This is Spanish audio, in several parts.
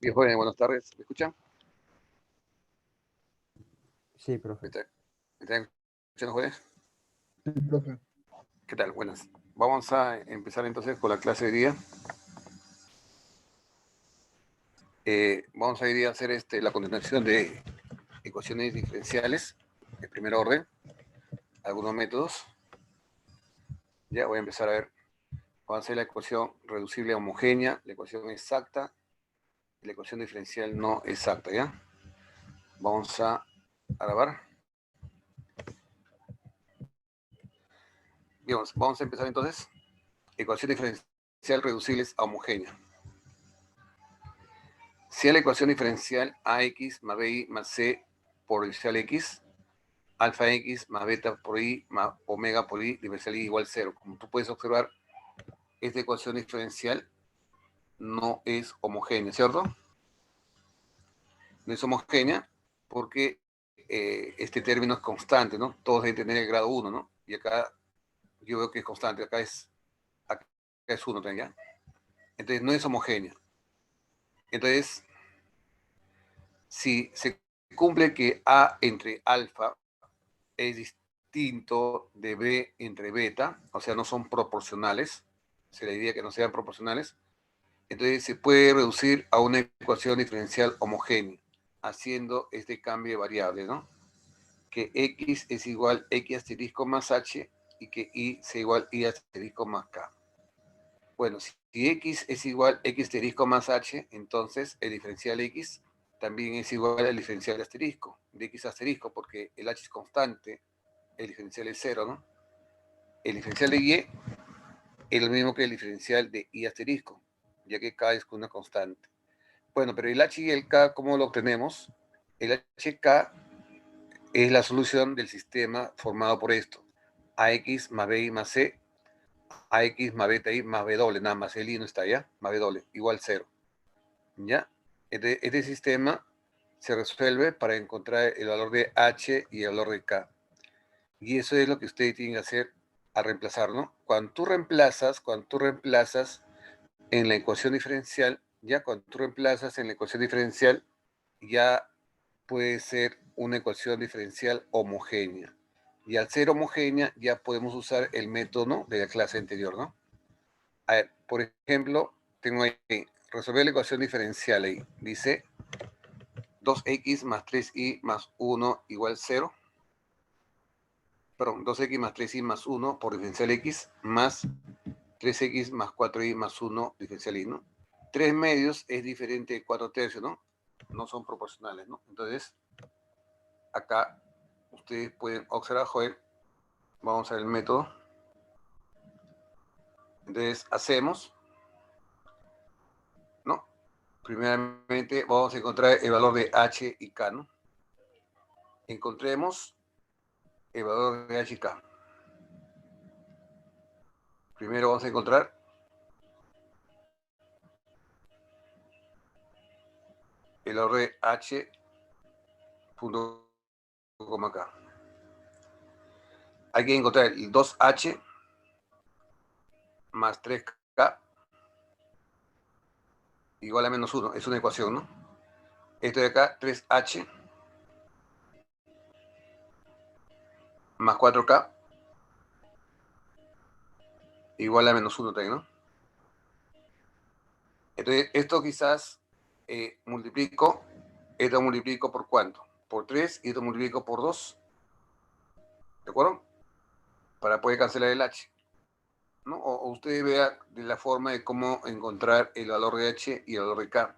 Bien, joven, buenas tardes. ¿Me escuchan? Sí, profe. ¿Me están escuchando, jóvenes? Sí, profe. ¿Qué tal? Buenas. Vamos a empezar entonces con la clase de hoy día. Vamos a ir a hacer la continuación de ecuaciones diferenciales de primer orden, algunos métodos. Ya voy a empezar a ver. Vamos a hacer la ecuación reducible homogénea, la ecuación exacta y la ecuación diferencial no exacta, ¿ya? Vamos a grabar. Bien, vamos a empezar entonces. Ecuación diferencial reducibles a homogénea. Si la ecuación diferencial AX más BI más C por diferencial X, alfa X más beta por Y más omega por Y, diferencial Y igual 0. Como tú puedes observar, esta ecuación diferencial no es homogénea, ¿cierto? No es homogénea porque este término es constante, ¿no? Todos deben tener el grado 1, ¿no? Y acá yo veo que es constante, acá es 1 también, ¿ya? Entonces no es homogénea. Entonces, si se cumple que A entre alfa es distinto de B entre beta, o sea, no son proporcionales, se le diría que no sean proporcionales, entonces se puede reducir a una ecuación diferencial homogénea, haciendo este cambio de variable, ¿no? Que X es igual a X asterisco más H y que Y sea igual a Y asterisco más K. Bueno, si X es igual a X asterisco más H, entonces el diferencial X también es igual al diferencial asterisco, de X asterisco, porque el H es constante, el diferencial es 0, ¿no? El diferencial de Y es lo mismo que el diferencial de Y asterisco, ya que K es una constante. Bueno, pero el H y el K, ¿cómo lo obtenemos? El HK es la solución del sistema formado por esto. AX más BI más C, AX más beta I más B doble, nada más el I no está allá, más B doble, igual 0. ¿Ya? Este sistema se resuelve para encontrar el valor de H y el valor de K. Y eso es lo que ustedes tienen que hacer a reemplazar, ¿no? Cuando tú reemplazas en la ecuación diferencial, ya puede ser una ecuación diferencial homogénea. Y al ser homogénea, ya podemos usar el método, ¿no?, de la clase anterior, ¿no? A ver, por ejemplo, tengo ahí, resolver la ecuación diferencial ahí. Dice 2x más 3y más 1 igual 0. Perdón, 2x más 3y más 1 por diferencial x más 3x más 4y más 1 diferencial y, ¿no? 3 medios es diferente de 4 tercios, ¿no? No son proporcionales, ¿no? Entonces, acá ustedes pueden observar, joder, vamos a ver el método. Entonces, hacemos, ¿no? Primeramente, vamos a encontrar el valor de h y k, ¿no? Encontremos el valor de h y k. Primero vamos a encontrar el valor de h punto coma k. Hay que encontrar el 2h más 3k igual a menos 1. Es una ecuación, ¿no? Esto de acá, 3h más 4k igual a menos 1 también, ¿no? Entonces, esto quizás esto multiplico por ¿cuánto? Por 3 y esto multiplico por 2. ¿De acuerdo? Para poder cancelar el h, ¿no? O usted vea de la forma de cómo encontrar el valor de h y el valor de k.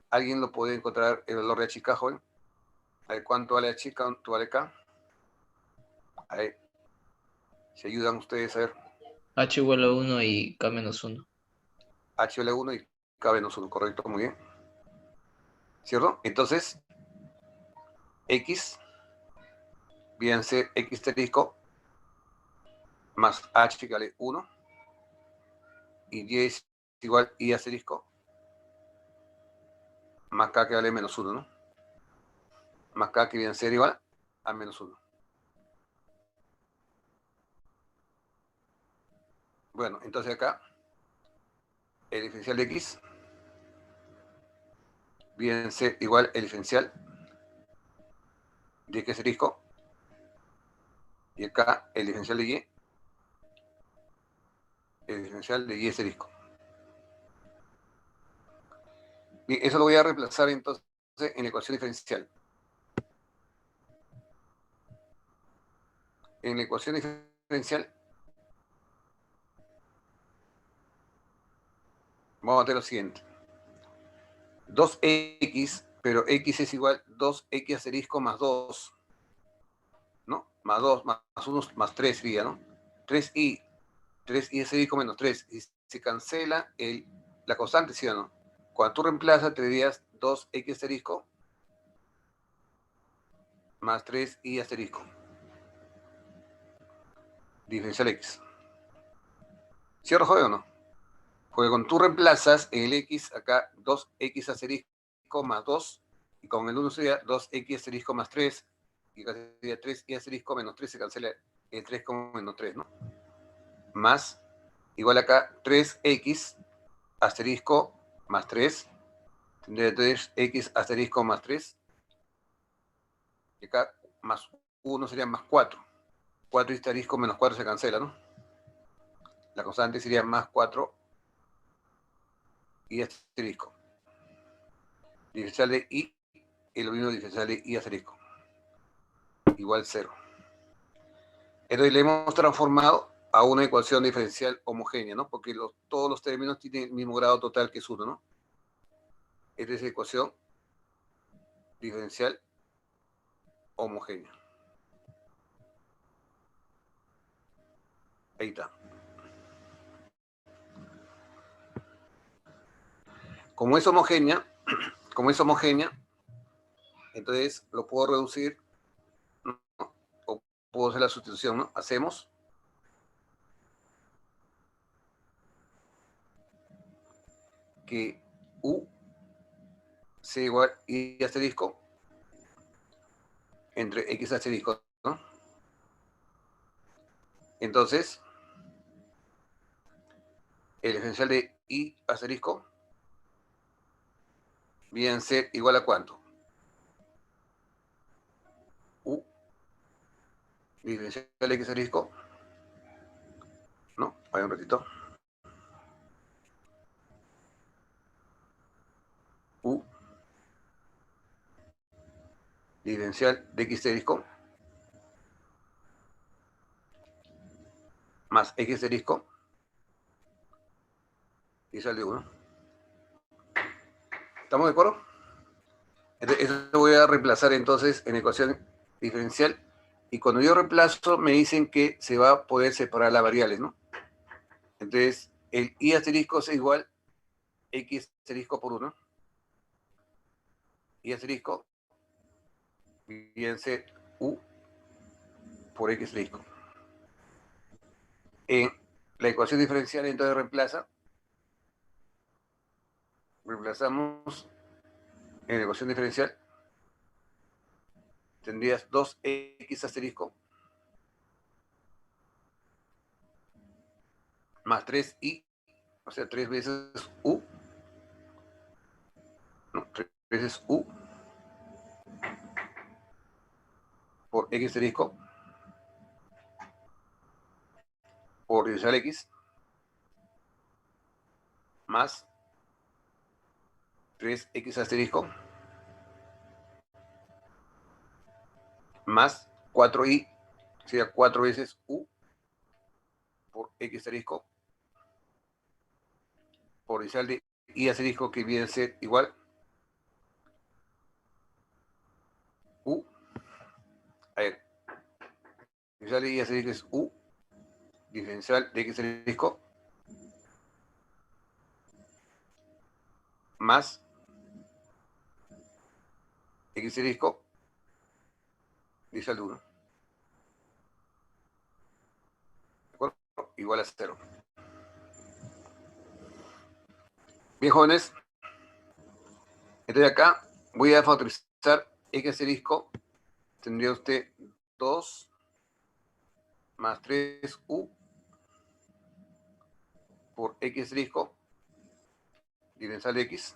¿Alguien lo puede encontrar el valor de h y k, joven? A ver, ¿cuánto vale h y cuánto vale k? A ver, si ayudan ustedes a ver. H igual a 1 y K menos 1. H vale 1 y k menos 1, correcto, muy bien. ¿Cierto? Entonces, x viene a ser x asterisco más h que vale 1 y y es igual a y asterisco más k que vale menos 1, ¿no? Más k que viene a ser igual a menos 1. Bueno, entonces acá el diferencial de x viene a ser igual el diferencial de x asterisco, y acá el diferencial de y, el diferencial de y asterisco. Bien, eso lo voy a reemplazar entonces en la ecuación diferencial. En la ecuación diferencial vamos a tener lo siguiente. 2x, pero x es igual 2x asterisco más 2, ¿no? Más 2, más 1, más 3 sería, ¿no? 3y, 3y asterisco menos 3, y se cancela la constante, ¿sí o no? Cuando tú reemplazas, te dirías 2x asterisco más 3y asterisco, diferencial x. ¿Cierto, joven o no? Porque cuando tú reemplazas en el x, acá 2x asterisco más 2, y con el 1 sería 2x asterisco más 3, y acá sería 3y asterisco menos 3, se cancela el 3 con menos 3, ¿no? Más, igual acá 3x asterisco más 3, tendría 3x asterisco más 3, y acá más 1 sería más 4. 4 asterisco menos 4 se cancela, ¿no? La constante sería más 4 y asterisco. Diferencial de y, y lo mismo diferencial de y asterisco. Igual 0. Entonces le hemos transformado a una ecuación diferencial homogénea, ¿no? Porque todos los términos tienen el mismo grado total que es 1, ¿no? Esta es la ecuación diferencial homogénea. Ahí está. Como es homogénea, entonces lo puedo reducir, ¿no? O puedo hacer la sustitución, ¿no? Hacemos que u sea igual y asterisco entre x asterisco, ¿no? Entonces, el diferencial de y asterisco viene a ser igual a ¿cuánto? U diferencial de x asterisco, ¿no? Vaya un ratito. U diferencial de x asterisco más x asterisco y sale 1. ¿Estamos de acuerdo? Entonces, eso lo voy a reemplazar entonces en ecuación diferencial, y cuando yo reemplazo me dicen que se va a poder separar las variables, ¿no? Entonces el y asterisco es igual x asterisco por 1, y asterisco viene a ser u por x asterisco. En la ecuación diferencial entonces reemplazamos en la ecuación diferencial, tendrías 2x asterisco más 3y, o sea, 3 veces u, no, 3 veces u por x asterisco por diferencial x más 3x asterisco más 4y, sería 4 veces u por x asterisco por diferencial de y asterisco, que viene a ser igual u, a ver, diferencial de y asterisco es u, diferencial de x asterisco más x asterisco diferencial de 1, ¿de acuerdo? Igual a 0. Bien, jóvenes, entonces acá voy a factorizar x asterisco, tendría usted 2 más 3u por x asterisco diferencial de x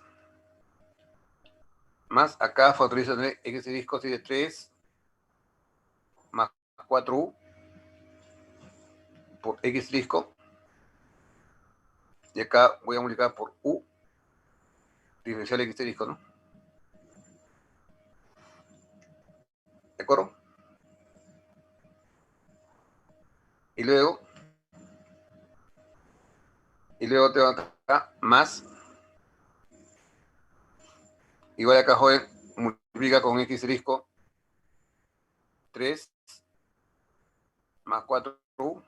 Más acá factorización de x asterisco sería 3 más 4u por x asterisco. Y acá voy a multiplicar por u diferencial x asterisco, ¿no? ¿De acuerdo? Y luego tengo acá más. Igual acá, joven, multiplica con x asterisco 3 más 4u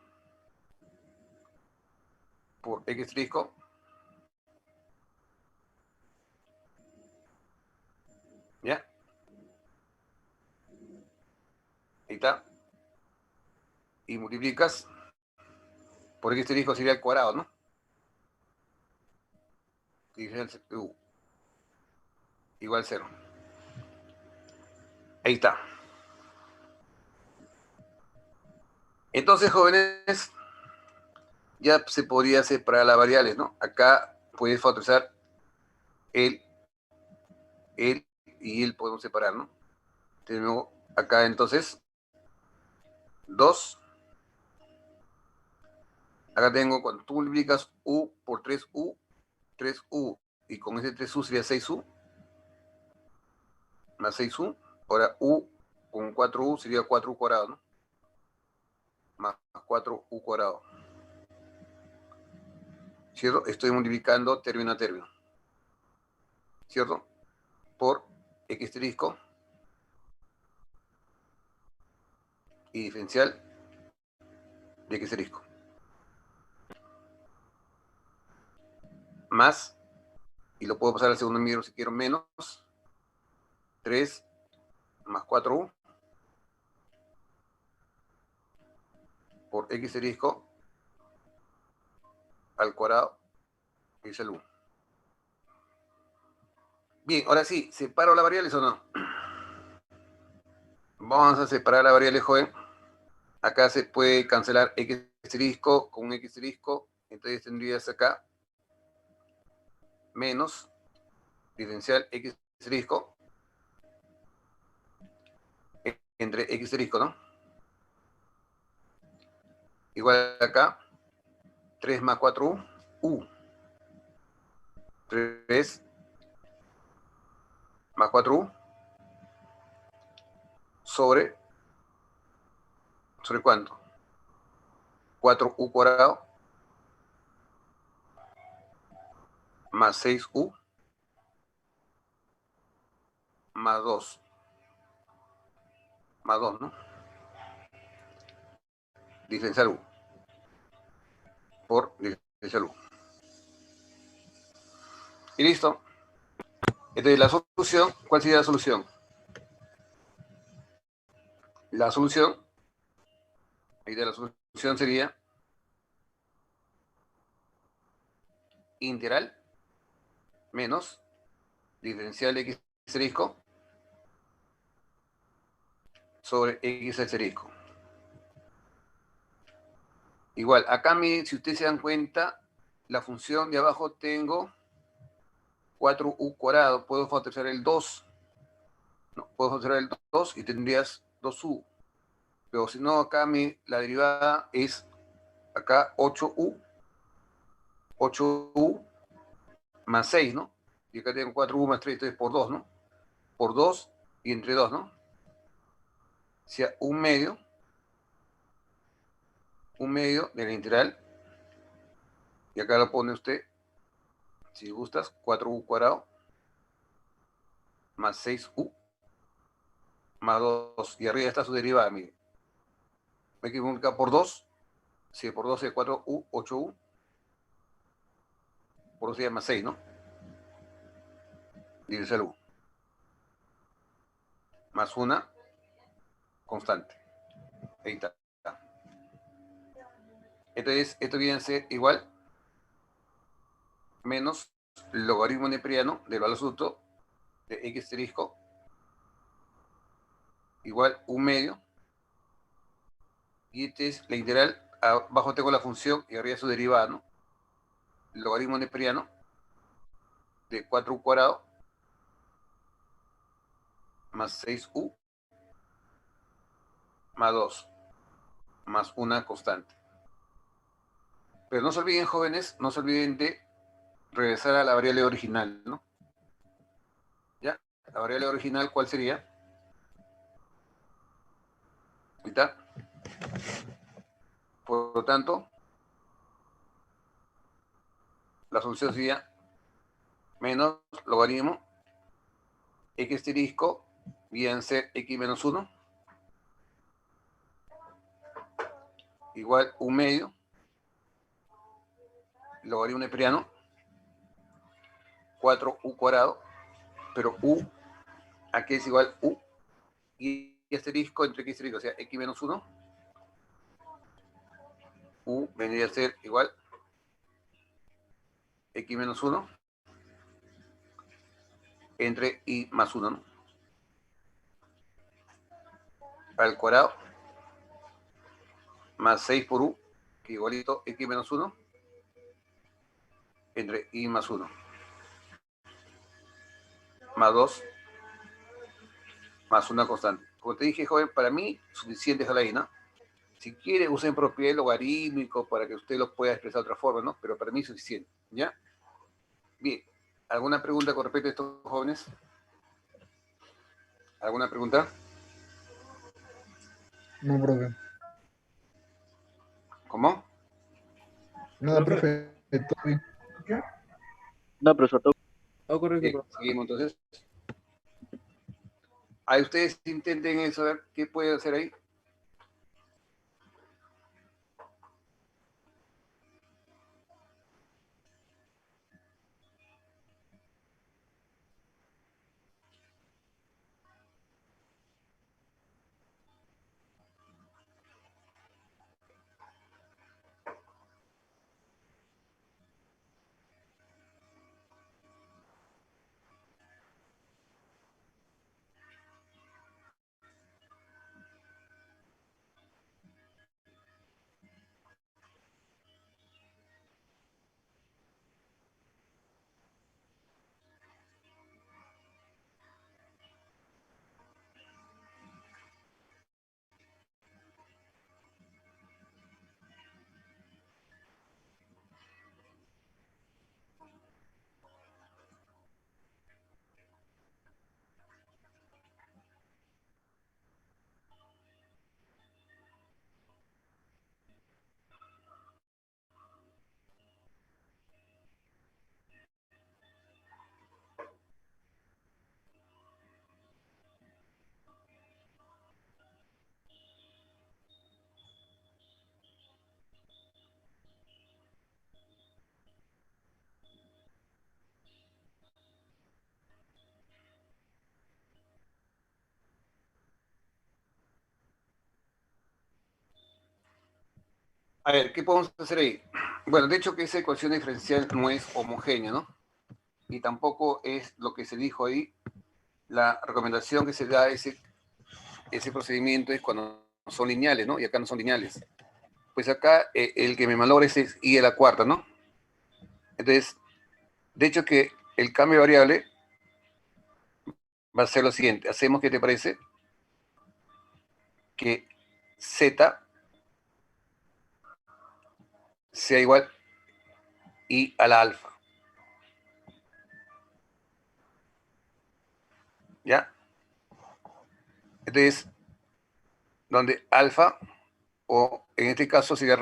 por x asterisco. ¿Ya? Ahí está. Y multiplicas por x asterisco sería el cuadrado, ¿no? Igual 0. Ahí está. Entonces, jóvenes, ya se podría separar las variables, ¿no? Acá puedes factorizar el y el podemos separar, ¿no? Tenemos acá entonces 2. Acá tengo, cuando tú multiplicas u por 3u, 3u, y con ese 3u sería 6u, más 6u. Ahora u con 4u sería 4u cuadrado, ¿no? Más 4u cuadrado. ¿Cierto? Estoy multiplicando término a término. ¿Cierto? Por x asterisco y diferencial de x asterisco. Más, y lo puedo pasar al segundo medidor si quiero, menos 3 más 4u por x asterisco al cuadrado es el u. Bien, ahora sí, ¿separo las variables o no? Vamos a separar las variables, joven. Acá se puede cancelar x asterisco con x asterisco. Entonces tendrías acá menos diferencial x asterisco entre x asterisco, ¿no? Igual acá 3 más 4u, u. 3 más 4u sobre ¿cuánto? 4u cuadrado más 6u más 2. Más 2, ¿no? Diferencial u por diferencial u. Y listo. Entonces la solución, ¿cuál sería la solución? La solución, ahí de la solución sería integral menos diferencial de x asterisco sobre x asterisco. Igual, acá si ustedes se dan cuenta, la función de abajo tengo 4u cuadrado, puedo factorizar el 2. No, puedo factorizar el 2 y tendrías 2u. Pero si no, acá la derivada es acá 8u más 6, ¿no? Y acá tengo 4u más 3, entonces por 2, ¿no? Por 2 y entre 2, ¿no? O sea, un medio de la integral, y acá lo pone usted, si gustas, 4u cuadrado más 6u más 2, y arriba está su derivada, mire. Hay que multiplicar por 2, si por 2 es 4u, 8u, por 2 sería más 6, ¿no? Dividirse el u. Más una constante. Ahí está. Entonces, esto viene a ser igual menos logaritmo neperiano del valor absoluto de x asterisco igual un medio. Y este es la integral. Abajo tengo la función y arriba su derivada, ¿no? Logaritmo neperiano de 4u cuadrado más 6u más 2 más una constante. Pero no se olviden, jóvenes, no se olviden de regresar a la variable original, ¿no? ¿Ya? La variable original, ¿cuál sería? Ahí está. Por lo tanto, la solución sería menos logaritmo x asterisco bien ser x menos 1 igual 1 medio logaritmo neperiano 4u cuadrado, pero u aquí es igual u y asterisco entre x asterisco, o sea, x menos 1, u vendría a ser igual x menos 1 entre y más 1, ¿no? Al cuadrado más 6 por u, que igualito x menos 1 entre y más 1 más 2 más una constante. Como te dije, joven, para mí suficiente es la ahí, ¿no? Si quiere, usen propiedad logarítmico para que usted lo pueda expresar de otra forma, ¿no? Pero para mí es suficiente, ¿ya? Bien. ¿Alguna pregunta con respecto a estos jóvenes? ¿Alguna pregunta? No, profe. ¿Cómo? Nada, profe. Todo bien. No, profesor, todo. Bien, seguimos entonces. Ahí ustedes intenten eso, a ver qué pueden hacer ahí. A ver, ¿qué podemos hacer ahí? Bueno, de hecho que esa ecuación diferencial no es homogénea, ¿no? Y tampoco es lo que se dijo ahí. La recomendación que se da a ese procedimiento es cuando son lineales, ¿no? Y acá no son lineales. Pues acá el que me malogra es y a la cuarta, ¿no? Entonces, de hecho que el cambio de variable va a ser lo siguiente. Hacemos, ¿qué te parece? Que z sea igual y a la alfa. ¿Ya? Entonces, donde alfa, o en este caso sería al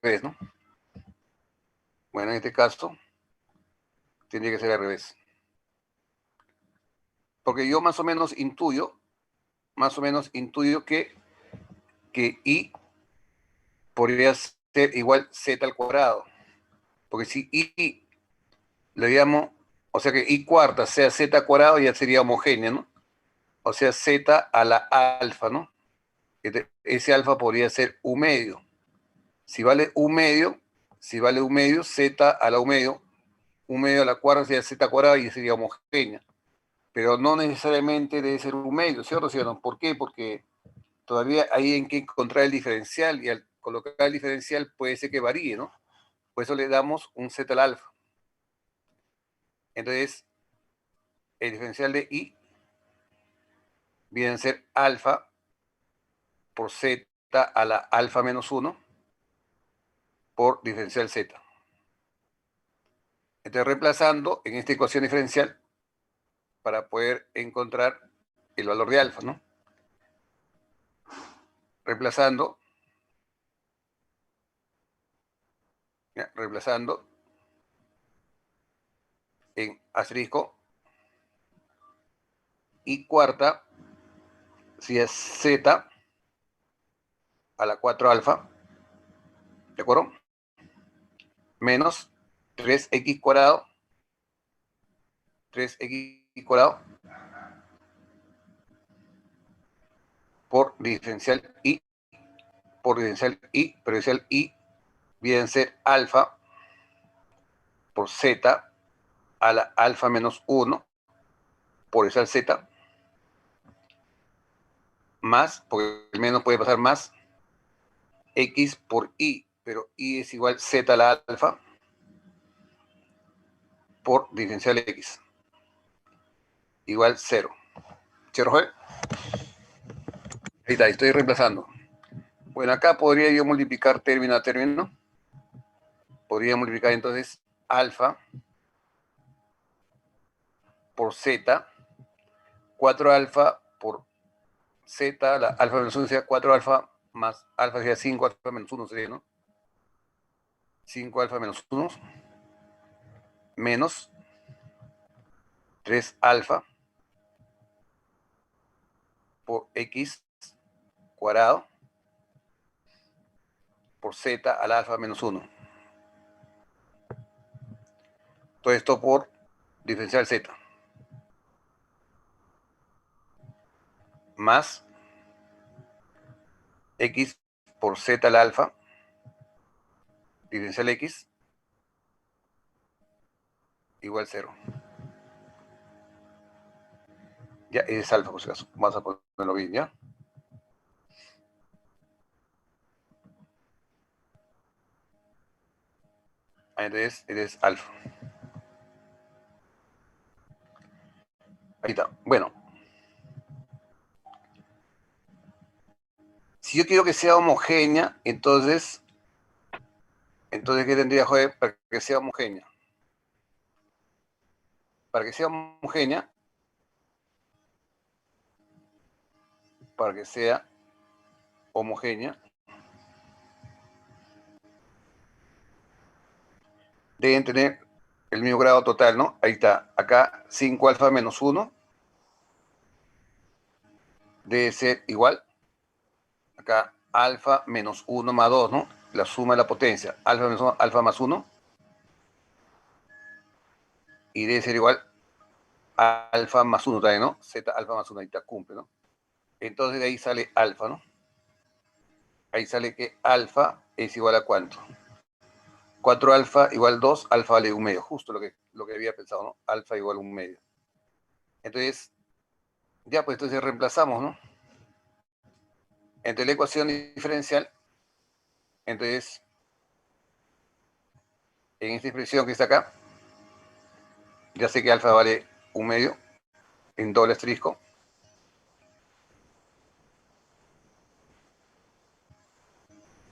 revés, ¿no? Bueno, en este caso, tendría que ser al revés. Porque yo más o menos intuyo que i podría ser igual z al cuadrado. Porque si i le llamo, o sea que i cuarta sea z cuadrado, ya sería homogénea, ¿no? O sea, z a la alfa, ¿no? Ese alfa podría ser u medio. Si vale u medio, z a la u medio a la cuarta sería z cuadrada y sería homogénea. Pero no necesariamente debe ser u medio, ¿cierto? ¿Sí o no? ¿Por qué? Porque todavía hay en que encontrar el diferencial y al colocar el diferencial puede ser que varíe, ¿no? Por eso le damos un z al alfa. Entonces, el diferencial de i viene a ser alfa por z a la alfa menos 1 por diferencial z. Entonces, reemplazando en esta ecuación diferencial para poder encontrar el valor de alfa, ¿no? Reemplazando, ¿ya? Reemplazando en asterisco y cuarta, si es z a la 4 alfa, ¿de acuerdo? Menos 3x cuadrado, 3x cuadrado por diferencial y, pero diferencial y viene a ser alfa por z a la alfa menos 1 por esa z, más, porque el menos puede pasar más, x por y, pero y es igual z a la alfa por diferencial x, igual 0. ¿Cierto, Joel? Ahí está, estoy reemplazando. Bueno, acá podría yo multiplicar término a término. Podría multiplicar entonces alfa por z, 4 alfa por z, la alfa menos 1 sería 4 alfa más alfa sería 5 alfa menos 1 sería, ¿no? 5 alfa menos 1 menos 3 alfa por x cuadrado por z a la alfa menos 1. Todo esto por diferencial z. Más x por z a la alfa, diferencial x, igual 0. Ya, es alfa por si acaso. Vamos a ponerlo bien, ¿ya? Entonces, eres alfa. Ahí está. Bueno. Si yo quiero que sea homogénea, entonces ¿qué tendría, joder, para que sea homogénea? Para que sea homogénea, deben tener el mismo grado total, ¿no? Ahí está. Acá 5 alfa menos 1 debe ser igual. Acá alfa menos 1 más 2, ¿no? La suma de la potencia. Alfa menos 1, alfa más 1. Y debe ser igual a alfa más 1 también, ¿no? Z alfa más 1, ahí está, cumple, ¿no? Entonces de ahí sale alfa, ¿no? Ahí sale que alfa es igual a ¿cuánto? 4 alfa igual 2, alfa vale 1 medio, justo lo que había pensado, ¿no? Alfa igual 1 medio. Entonces, ya, pues entonces reemplazamos, ¿no? Entre la ecuación diferencial, entonces, en esta expresión que está acá, ya sé que alfa vale 1 medio en doble asterisco.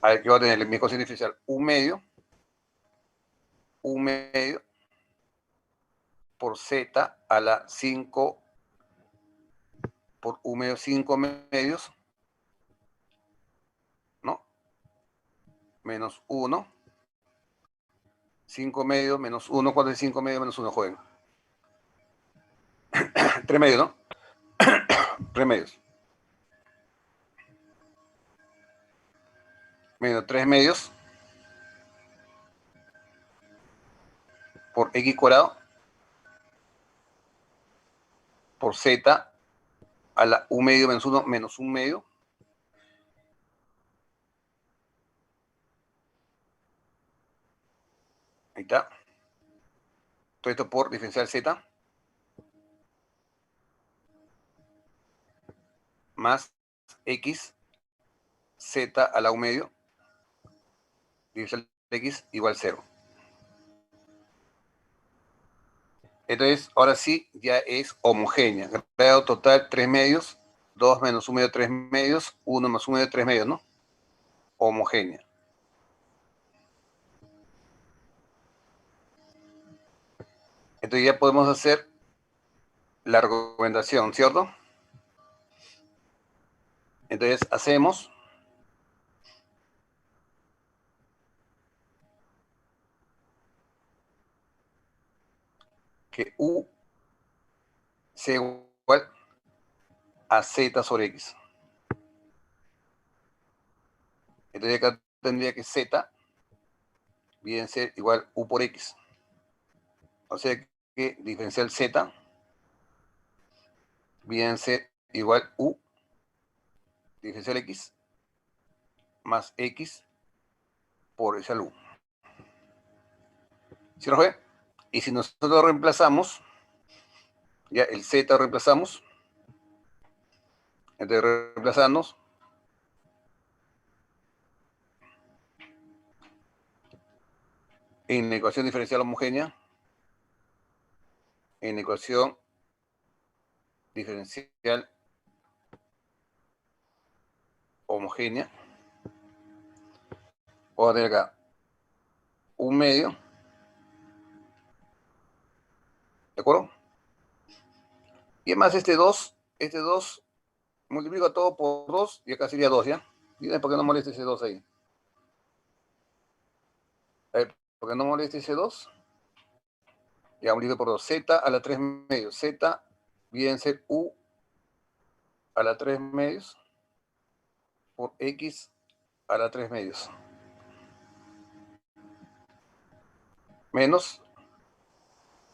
A ver, ¿qué va a tener? Mi ecuación diferencial, 1 medio por z a la 5 por 1 medio 5 medios, ¿no? Menos 1. 5 medios menos 1. ¿Cuánto es 5 medios menos 1, joven? 3 medios, ¿no? 3 medios. Menos 3 medios por x cuadrado por z a la 1 medio menos 1 menos 1 medio. Ahí está. Todo esto por diferencial z más x z a la 1 medio diferencial x igual 0. Entonces, ahora sí, ya es homogénea. Grado total 3 medios 2 menos 1 medio 3 medios, 1 más 1 medio 3 medios, ¿no? Homogénea. Entonces ya podemos hacer la argumentación, ¿cierto? Entonces hacemos que U sea igual a Z sobre X. Entonces acá tendría que Z viene a ser igual U por X. O sea que diferencial Z viene a ser igual U diferencial X más X por esa U. ¿Sí lo ve? Y si nosotros reemplazamos, ya el Z reemplazamos, entonces reemplazamos, en la ecuación diferencial homogénea, en la ecuación diferencial homogénea, voy a tener acá un medio, ¿de acuerdo? Y además este 2 multiplico todo por 2 y acá sería 2, ¿ya? Miren, ¿por qué no molesta ese 2 ahí? A ver, ¿por qué no molesta ese 2? Ya multiplico por 2. Z a la 3 medios. Z viene a ser U a la 3 medios por X a la 3 medios. Menos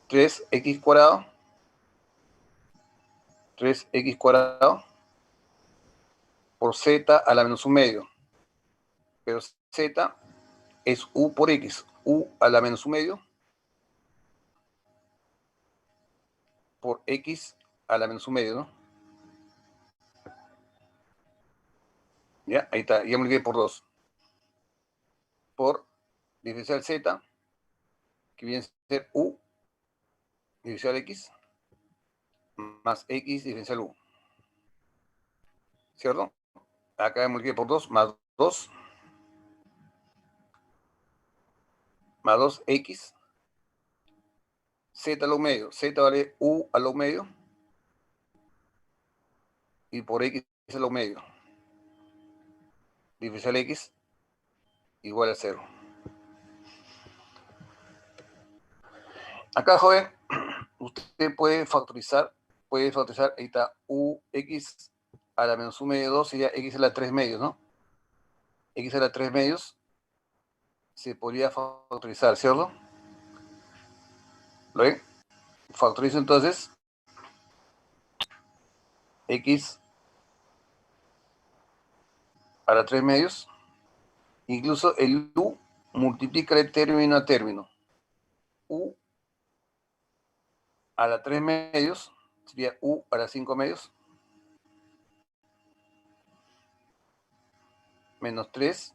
3x cuadrado. 3x cuadrado por Z a la menos 1 medio. Pero Z es U por X. U a la menos 1 medio por X a la menos 1 medio, ¿no? Ya, ahí está. Ya multipliqué por 2. Por diferencial Z, que viene a ser U diferencial X, más X diferencial U. ¿Cierto? Acá multipliqué por 2, más 2, más 2X, Z a lo medio. Z vale U a lo medio, y por X a lo medio. Diferencial X igual a 0. Acá, joven, usted puede factorizar, ahí está, UX a la menos 1 medio 2 sería X a la 3 medios, ¿no? X a la 3 medios se podría factorizar, ¿cierto? ¿Lo ven? Factorizo entonces X a la 3 medios. Incluso el U multiplica de término a término. U a la 3 medios sería U a la 5 medios menos 3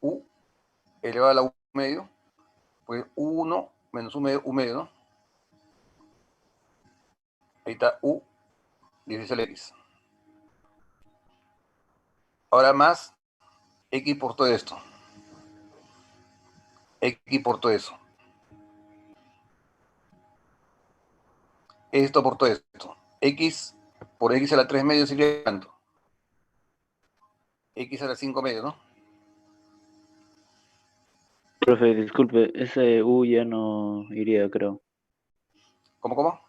U elevado a la U medio, pues U1 menos U medio, ¿no? Ahí está U diferencial X. Ahora más X por todo esto. X por todo eso. Esto por todo esto. X por X a la 3 medios sería ¿cuánto? X a la 5 medios, ¿no? Profe, disculpe, ese U ya no iría, creo. ¿Cómo?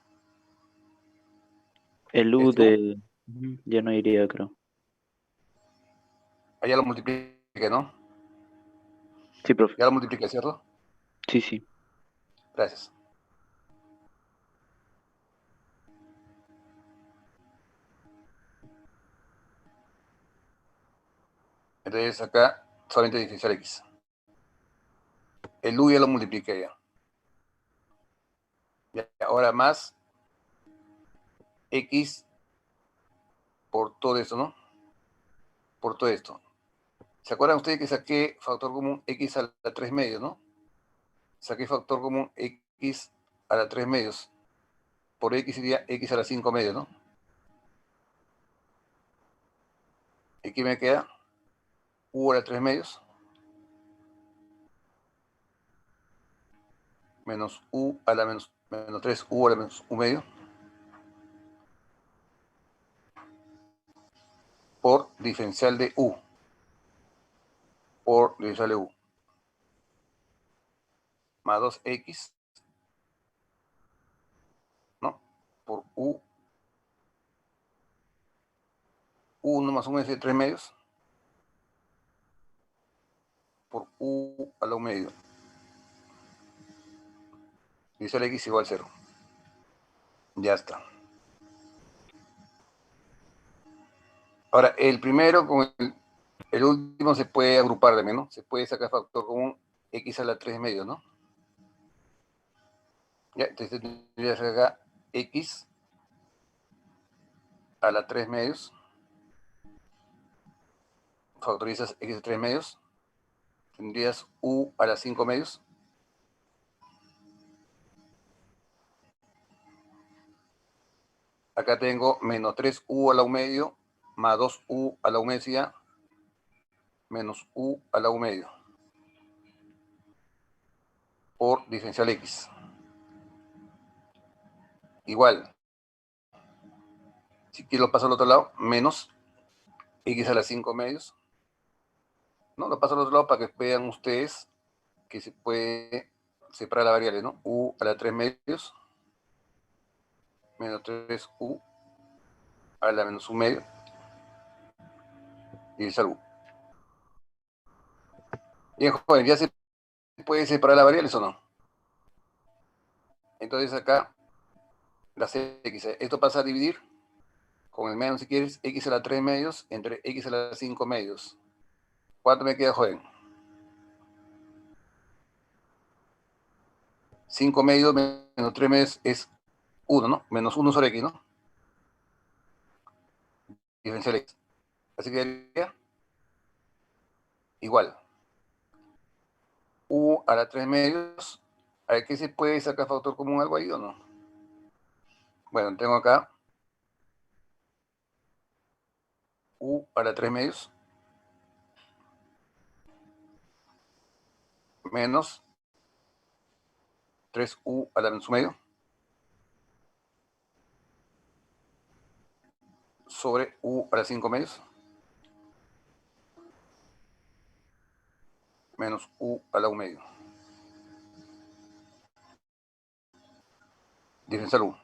El U Este U, de... ya no iría, creo. allá lo multiplique, ¿no? Sí, profe. Ya lo multiplique, ¿cierto? Sí, sí. Gracias. Entonces acá solamente diferencial X. El U ya lo multipliqué ya. Ahora más X por todo esto, ¿no? Por todo esto. ¿Se acuerdan ustedes que saqué factor común X a la 3 medios, ¿no? Saqué factor común X a la 3 medios. Por X sería X a la 5 medios, ¿no? Aquí me queda u a la 3 medios menos u a la menos 3 u a la menos u medio por diferencial de u. Por diferencial de u. Más 2x, ¿no? Por u. 1 más 1 es de 3 medios. Por u a la u medio. Diferencial x igual a 0. Ya está. Ahora, el primero con el último se puede agrupar también, ¿no? Se puede sacar factor común x a la 3 medios, ¿no? Ya, entonces tendría que acá x a la 3 medios. Factorizas x a 3 medios. Tendrías u a la 5 medios. Acá tengo menos 3u a la u medio más 2u a la u media menos u a la u medio por diferencial x. Igual, si quiero lo paso al otro lado, menos x a la 5 medios. ¿No? Lo paso al otro lado para que vean ustedes que se puede separar la variable, ¿no? U a la 3 medios menos 3u a la menos u medio y es u. Bien, joven, ¿ya se puede separar las variables o no? Entonces acá las x, esto pasa a dividir con el menos si quieres, x a la 3 medios entre x a la 5 medios. ¿Cuánto me queda, joven? 5 medios menos 3 medios es 1, ¿no? Menos 1 sobre x, ¿no? Diferencial x. Así que quedaría igual. U a la 3 medios. A ver, ¿qué se puede sacar factor común algo ahí o no? Bueno, tengo acá u a la 3 medios menos 3u a la menos medio sobre u a la 5 medios menos u a la u medio. Diferencial u.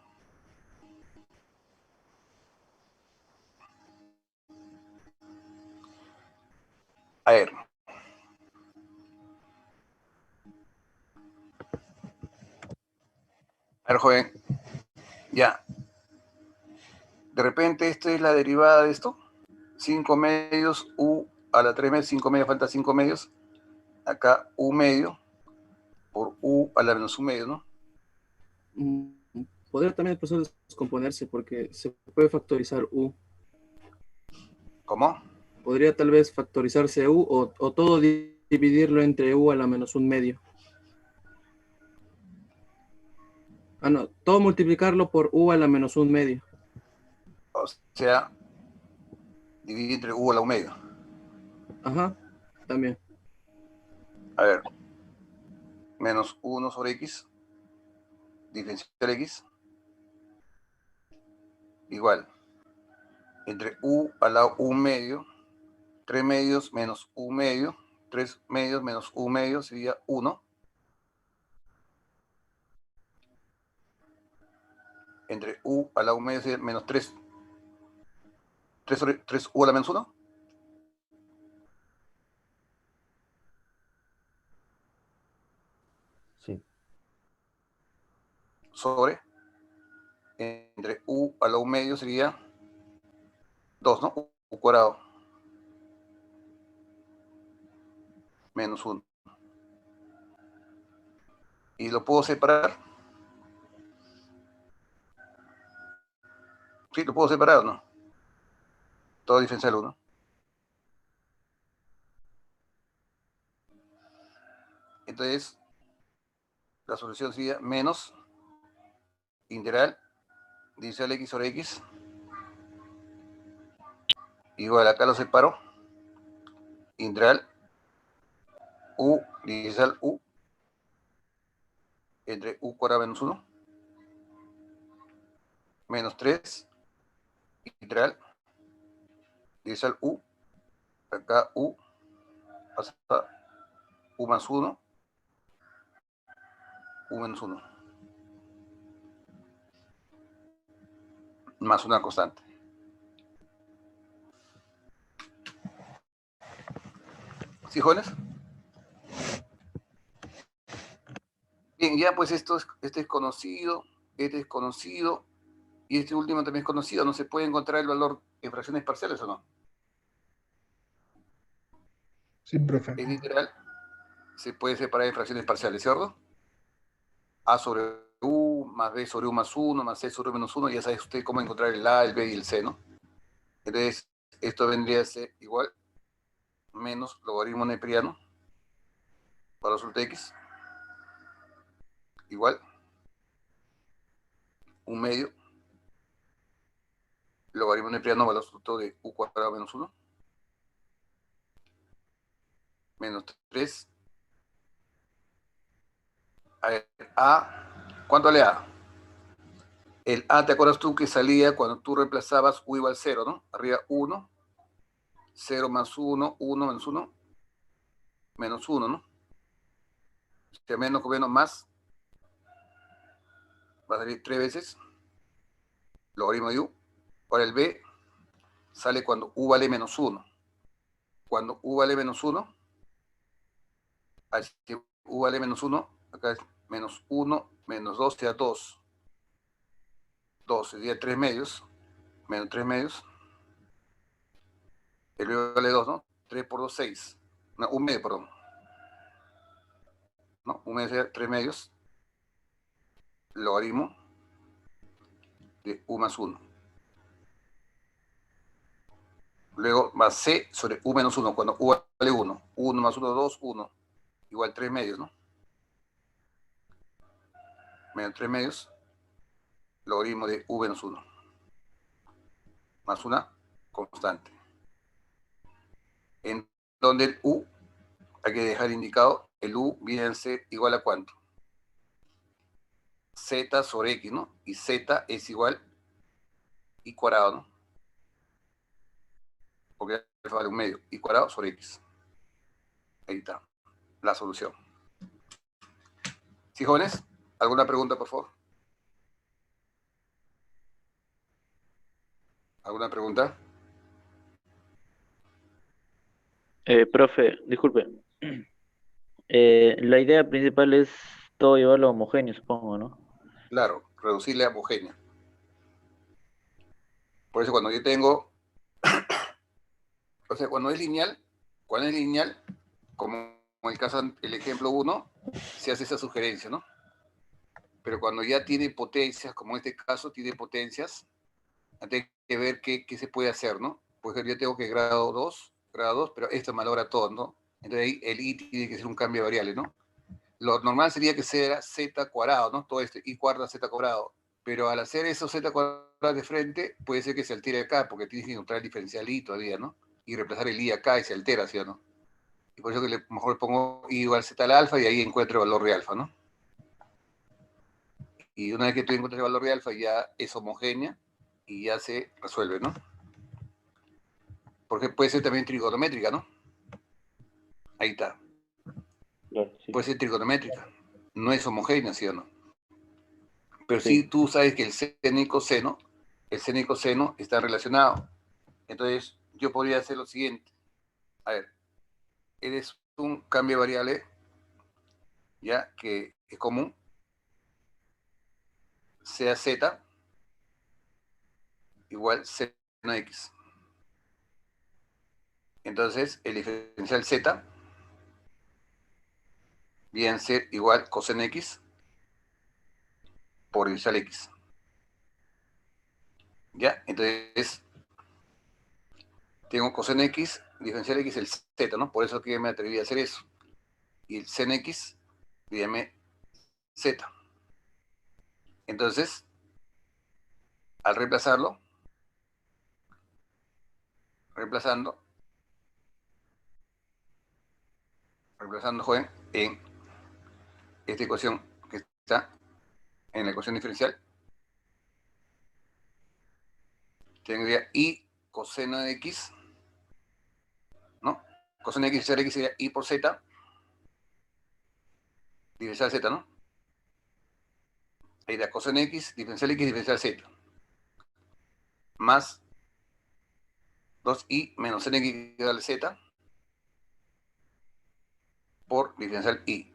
A ver. A ver, joven. Ya. De repente, esta es la derivada de esto. 5 medios, u a la 3 medios, 5 medios, falta 5 medios. Acá u medio por u a la menos u medio, ¿no? Podría también el proceso descomponerse porque se puede factorizar u. ¿Cómo? Podría tal vez factorizarse u o todo dividirlo entre u a la menos un medio. Ah, no, todo multiplicarlo por u a la menos un medio. O sea, dividir entre u a la u medio. Ajá, también. A ver. Menos 1 sobre x. Diferencial x. Igual. Entre u a la u medio. 3 medios menos u medio. 3 medios menos u medio sería 1. Entre u a la u medio sería menos 3. 3 sobre 3 u a la menos 1. Sí. Sobre. Entre u a la u medio sería 2, ¿no? U cuadrado. Menos 1. Y lo puedo separar. Sí, lo puedo separar, ¿no? Todo diferencial 1. Entonces, la solución sería menos integral diferencial x sobre x Igual acá lo separo. Integral u diferencial u entre u cuadrado menos 1 menos 3 integral diferencial u, acá u pasa u más 1, u menos 1, más una constante. ¿Sí, jóvenes? Bien, ya pues este es conocido, este es conocido, y este último también es conocido. ¿No se puede encontrar el valor en fracciones parciales o no? Sí, profe. El integral se puede separar en fracciones parciales, ¿cierto? A sobre u más b sobre u más 1 más c sobre u menos 1, ya sabe usted cómo encontrar el a, el b y el c, ¿no? Entonces, esto vendría a ser igual menos logaritmo neperiano para resulta x igual un medio logaritmo neperiano para resultado de u cuadrado menos 1 menos 3. A ver, a, ¿cuánto le a? El a, ¿te acuerdas tú que salía cuando tú reemplazabas u igual 0, ¿no? Arriba 1, 0 más 1, 1 menos 1, menos 1, ¿no? O sea, menos con menos más, va a salir 3 veces logaritmo de u. Ahora el b sale cuando u vale menos 1. Cuando u vale menos 1, u vale menos 1, acá es menos 1, menos 2, te da 2. 2 sería 3 medios, menos 3 medios. El b vale 2, ¿no? 3 por 2, 6. No, un medio, perdón. ¿No? Un medio sería 3 medios. Logaritmo de u más 1. Luego va c sobre u menos 1, cuando u vale 1. 1 más 1, 2, 1. Igual 3 medios, ¿no? Menos 3 medios. Logaritmo de u menos 1. Más una constante. En donde el u, hay que dejar indicado, el u viene a ser igual a ¿cuánto? Z sobre x, ¿no? Y z es igual y cuadrado, ¿no? Porque alfa vale un medio, y cuadrado sobre x. Ahí está, la solución. ¿Sí, jóvenes? ¿Alguna pregunta, por favor? ¿Alguna pregunta? Profe, disculpe. La idea principal es todo llevarlo homogéneo, supongo, ¿no? Claro, reducirle a homogénea. Por eso cuando yo tengo, o sea, cuando es lineal, como el caso, el ejemplo 1, se hace esa sugerencia, ¿no? Pero cuando ya tiene potencias, como en este caso tiene potencias, hay que ver qué se puede hacer, ¿no? Por ejemplo, yo tengo que grado 2, pero esto malogra todo, ¿no? Entonces ahí el i tiene que ser un cambio de variable, ¿no? Lo normal sería que sea z cuadrado, ¿no? Todo esto, i cuadrado, z cuadrado. Pero al hacer eso z cuadrado de frente, puede ser que se altere acá, porque tienes que encontrar el diferencial i todavía, ¿no? Y reemplazar el i acá y se altera, ¿sí o no? Y por eso que mejor le pongo i igual z al alfa y ahí encuentro el valor de alfa, ¿no? Y una vez que tú encuentras el valor de alfa ya es homogénea y ya se resuelve, ¿no? Porque puede ser también trigonométrica, ¿no? Ahí está. Claro, sí. Puede ser trigonométrica. No es homogénea, ¿sí o no? Pero sí Sí. tú sabes que el seno y coseno están relacionados. Entonces yo podría hacer lo siguiente. A ver, eres un cambio de variable, ya que es común, sea z igual seno x. Entonces el diferencial z viene a ser igual coseno x por diferencial x. ¿Ya? Entonces tengo coseno x, diferencial x, el z, ¿no? Por eso que me atreví a hacer eso. Y el seno x, dígame z. Entonces, al reemplazarlo, reemplazando, joven, en esta ecuación que está en la ecuación diferencial. Tendría I coseno de X, ¿no? Coseno de X sobre X sería I por Z, diferencial Z, ¿no? Ahí da coseno X, diferencial Z. Más 2I menos seno X igual a Z por diferencial I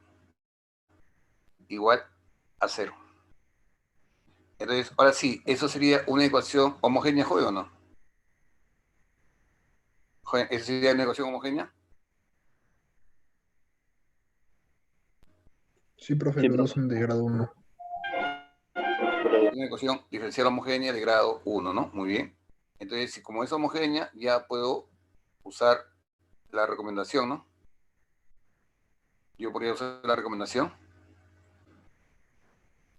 igual a 0. Entonces, ahora sí, ¿eso sería una ecuación homogénea, joven, o no? Joven, ¿eso sería una ecuación homogénea? Sí, profe, Sí, los dos profe. son de grado 1. Una ecuación diferencial homogénea de grado 1, ¿no? Muy bien. Entonces, si como es homogénea, ya puedo usar la recomendación, ¿no? Yo podría usar la recomendación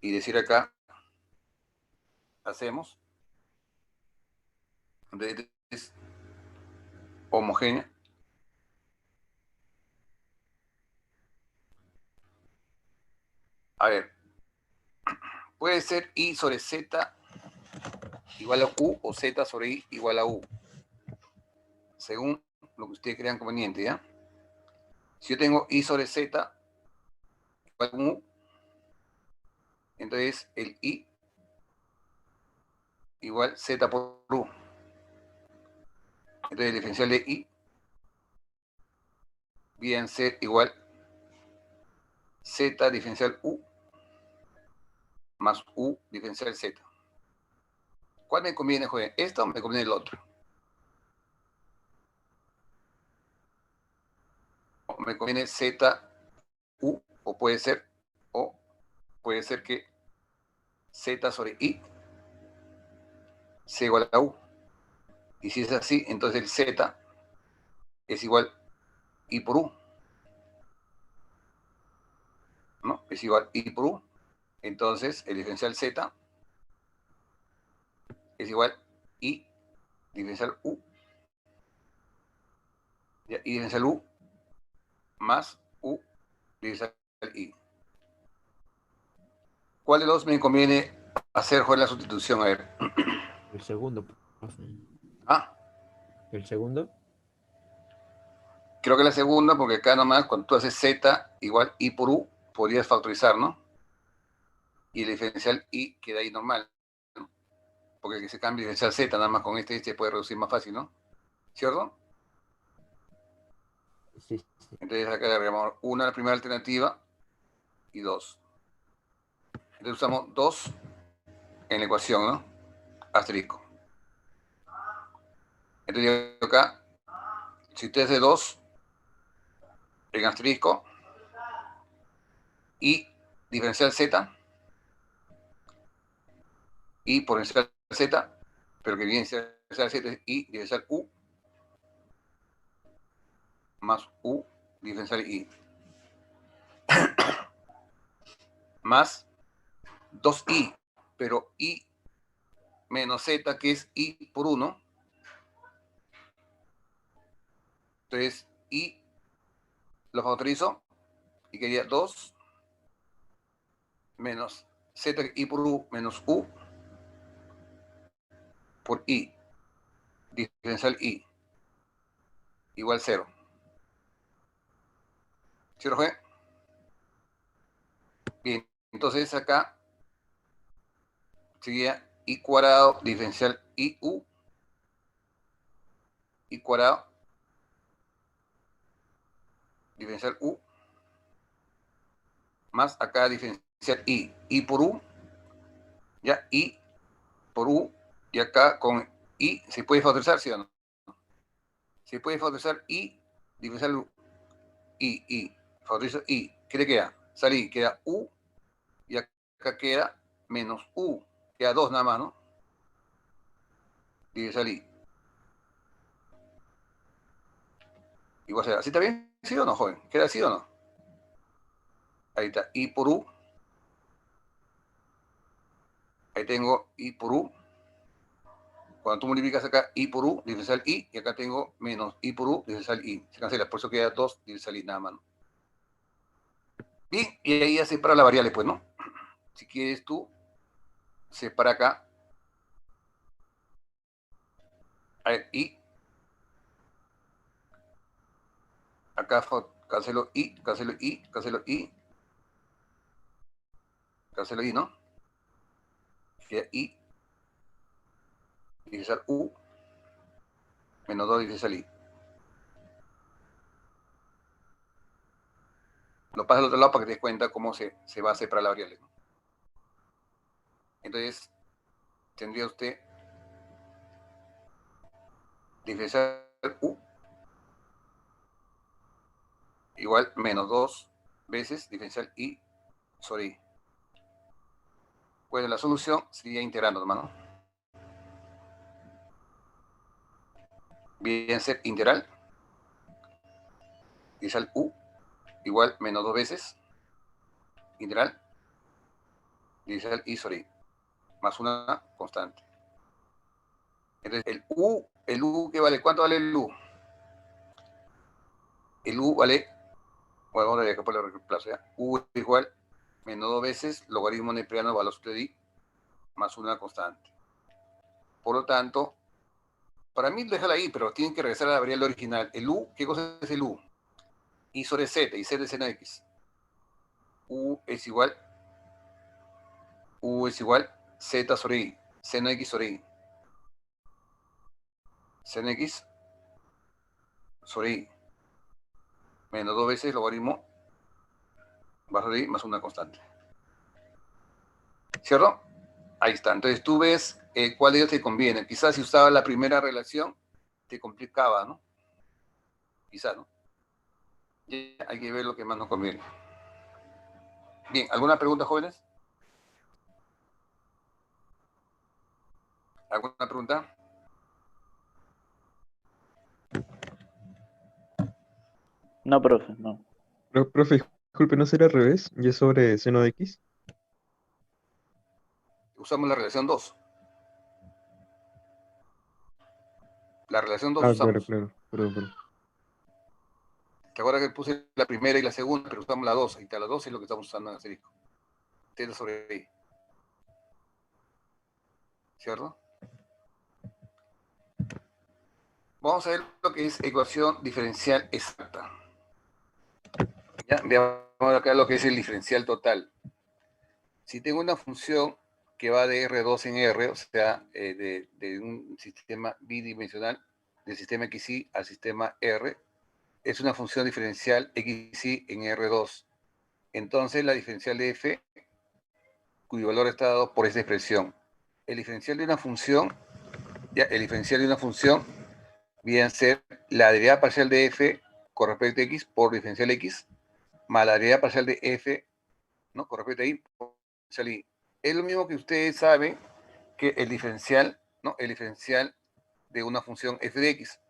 y decir acá, hacemos, entonces es homogénea. A ver, puede ser I sobre Z igual a U o Z sobre I igual a U, según lo que ustedes crean conveniente, ¿ya? Si yo tengo I sobre Z igual a U, entonces el I igual Z por U. Entonces el diferencial de I viene a ser igual Z diferencial U más U diferencial Z. ¿Cuál me conviene, joven? ¿Esto o me conviene el otro? ¿O me conviene Z U? O puede ser que Z sobre I sea igual a U. Y si es así, entonces el Z es igual I por U, ¿no? Es igual I por U. Entonces el diferencial Z es igual I diferencial U. ¿Ya? I diferencial U más U diferencial I. ¿Cuál de los me conviene hacer, joder, la sustitución? A ver. El segundo, profe. Ah, El segundo. creo que la segunda, porque acá nomás cuando tú haces Z igual I por U, podrías factorizar, ¿no? Y el diferencial I queda ahí normal, ¿no? Porque que se cambie el diferencial Z, nada más con este puede reducir más fácil, ¿no? ¿Cierto? Sí, sí. Entonces acá agregamos una, la primera alternativa, y 2. Entonces usamos 2 en la ecuación, ¿no? Asterisco. Entonces yo acá, si usted hace 2 en asterisco, y diferencial Z, y potencial Z, pero que viene diferencial Z es I diferencial U, más U diferencial I, más 2I, pero I menos Z, que es I por 1. Entonces, I lo factorizo y quedaría 2 menos Z, I por U, menos U por I, diferencial I, igual 0. ¿Sí lo fue? Bien, entonces acá sería I cuadrado diferencial IU, I cuadrado diferencial U, más acá diferencial I por U, ya I por U, y acá con I se puede factorizar, ¿sí o no? Se puede factorizar I diferencial U, I, factorizo I, ¿qué le queda? Salí, queda U, y acá queda menos U, queda 2 nada más, ¿no? Diferencial I. Igual será. ¿Así está bien? ¿Sí o no, joven? ¿Queda así o no? Ahí está, I por U. Ahí tengo I por U. Cuando tú multiplicas acá I por U, diferencial I, y acá tengo menos I por U, diferencial I. Se cancela, por eso queda 2 diferencial I, nada más, ¿no? Bien, y ahí ya separa la variable, pues, ¿no? Si quieres tú, separa acá. A ver, I. Acá cancelo I, cancelo I, cancelo I. Cancelo I, ¿no? Queda I, diferencial U, menos 2 diferencial I. Lo pasas al otro lado para que te des cuenta cómo se va a separar la variable, ¿no? Entonces, tendría usted diferencial U igual menos 2 veces diferencial I sobre I. Bueno, la solución sería integrando, hermano. Bien ser integral. Diferencial U igual menos 2 veces integral diferencial I sobre I. Más una constante. Entonces, el U, ¿qué vale? ¿Cuánto vale el U? El U vale, bueno, vamos a ver acá por el reemplazo, ¿ya? U igual menos 2 veces logaritmo neperiano valor de I más una constante. Por lo tanto, para mí déjala ahí, pero tienen que regresar a la variable original. El U, ¿qué cosa es el U? I sobre Z, y Z es seno de X. U es igual Z sobre I, seno X sobre I. Seno X sobre I. Menos 2 veces logaritmo bajo de I más una constante. ¿Cierto? Ahí está. Entonces tú ves cuál de ellos te conviene. Quizás si usaba la primera relación, te complicaba, ¿no? Quizás, ¿no? Y hay que ver lo que más nos conviene. Bien, ¿alguna pregunta, jóvenes? ¿Alguna pregunta? No, profe, no. Profe, disculpe, ¿no será al revés? ¿Y es sobre seno de X? Usamos la relación 2. La relación 2 Ah, claro, usamos. claro. Perdón. ¿Te acuerdas que puse la primera y la segunda, pero usamos la 2? Ahí está, la 2 es lo que estamos usando en asterisco. Z sobre I. ¿Cierto? Vamos a ver lo que es ecuación diferencial exacta. Ya, veamos acá lo que es el diferencial total. Si tengo una función que va de R2 en R, o sea, de un sistema bidimensional, del sistema XY al sistema R, es una función diferencial XY en R2. Entonces, la diferencial de f, cuyo valor está dado por esta expresión. El diferencial de una función, viene a ser la derivada parcial de f con respecto a x por diferencial x, más la derivada parcial de f, ¿no?, con respecto a y por diferencial y. Es lo mismo que ustedes saben que el diferencial, ¿no?, el diferencial de una función f de x.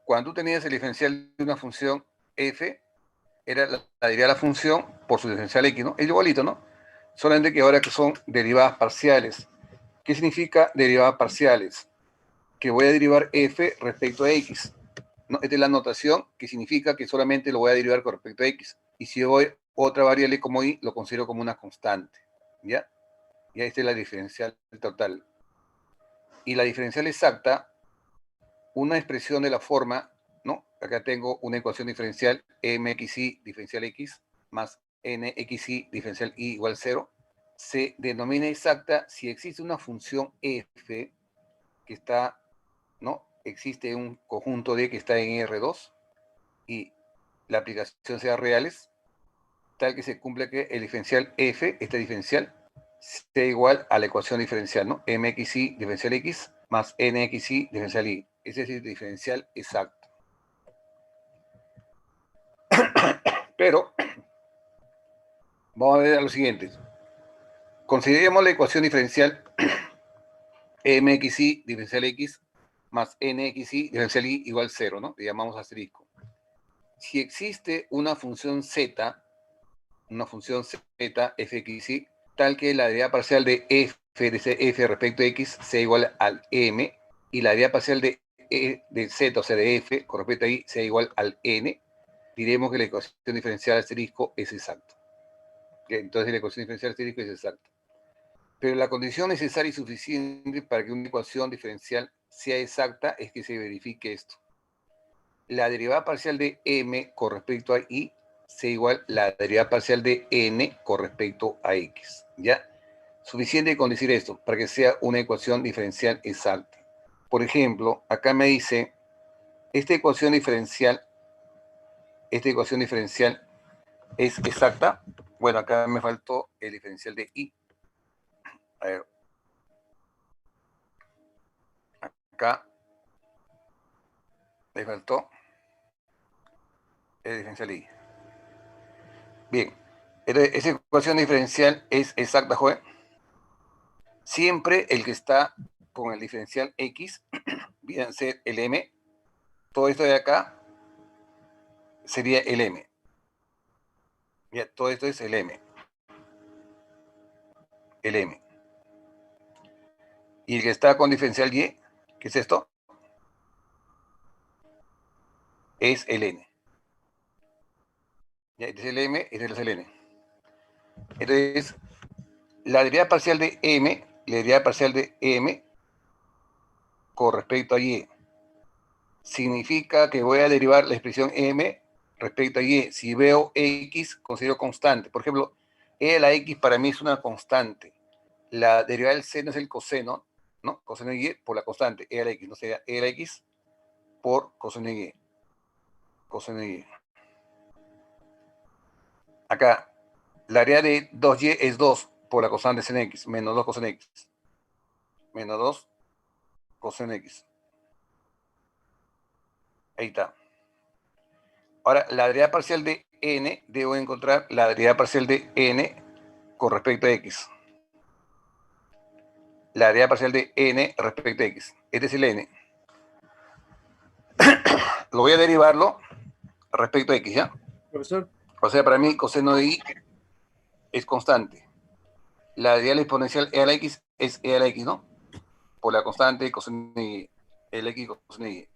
Cuando tú tenías el diferencial de una función f, era la derivada de la función por su diferencial x, ¿no? Es igualito, ¿no? Solamente que ahora que son derivadas parciales. ¿Qué significa derivadas parciales? Que voy a derivar f respecto a x, ¿no? Esta es la notación que significa que solamente lo voy a derivar con respecto a x. Y si voy otra variable como y, lo considero como una constante, ¿ya? Y esta es la diferencial total. Y la diferencial exacta, una expresión de la forma, ¿no? Acá tengo una ecuación diferencial mxy diferencial x más nxy diferencial y igual 0. Se denomina exacta si existe una función f que está, ¿no? Existe un conjunto D que está en R2 y la aplicación sea reales, tal que se cumpla que el diferencial f, este diferencial, sea igual a la ecuación diferencial, ¿no? mxy diferencial x más nxy diferencial y. Ese es el diferencial exacto. Pero vamos a ver a lo siguiente. Consideremos la ecuación diferencial mxy diferencial x más nxy diferencial y igual 0, ¿no? Le llamamos asterisco. Si existe una función z fxy, tal que la derivada parcial de f respecto a x sea igual al m, y la derivada parcial de z, o sea, de f, con respecto a i, sea igual al n, diremos que la ecuación diferencial asterisco es exacta. Entonces la ecuación diferencial asterisco es exacta. Pero la condición necesaria y suficiente para que una ecuación diferencial sea exacta es que se verifique esto. La derivada parcial de m con respecto a i sea igual a la derivada parcial de n con respecto a x. ¿Ya? Suficiente con decir esto para que sea una ecuación diferencial exacta. Por ejemplo, acá me dice, esta ecuación diferencial es exacta. Bueno, acá me faltó el diferencial de i. A ver. Acá me faltó el diferencial de i. Bien. Entonces, esa ecuación diferencial es exacta, joven. Siempre el que está con el diferencial x, viene a ser el m. Todo esto de acá sería el m. Ya, todo esto es el m. El m. Y el que está con diferencial y, ¿qué es esto? Es el n. Ya, este es el m, este es el n. Entonces, la derivada parcial de m, con respecto a y, significa que voy a derivar la expresión m respecto a y. Si veo x, considero constante. Por ejemplo, e a la x para mí es una constante. La derivada del seno es el coseno, ¿no? Coseno de y por la constante, e a la x. No sería e a la x por coseno de y. Coseno de y. Acá, la área de 2y es 2 por la constante sin x, menos 2 coseno x. Menos 2 coseno x. Ahí está. Ahora, la derivada parcial de n, debo encontrar la derivada parcial de n con respecto a x. La derivada parcial de n respecto a x. Este es el n. Lo voy a derivarlo respecto a x, ¿ya? Profesor, O sea, para mí coseno de y es constante. La derivada exponencial e a la x es e a la x, ¿no? Por la constante coseno de y. El x coseno de y.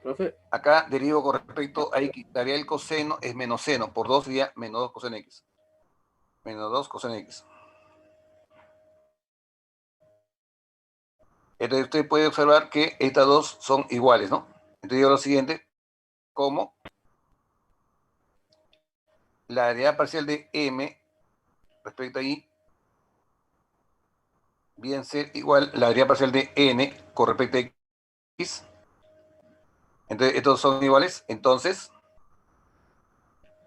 profe, Acá derivo con respecto a x. La derivada del coseno es menos seno. Por 2 sería menos 2 coseno x. Menos 2 coseno x. Entonces usted puede observar que estas dos son iguales, ¿no? Entonces yo lo siguiente, como la derivada parcial de m respecto a y bien ser igual la derivada parcial de n con respecto a x. Entonces estos son iguales. Entonces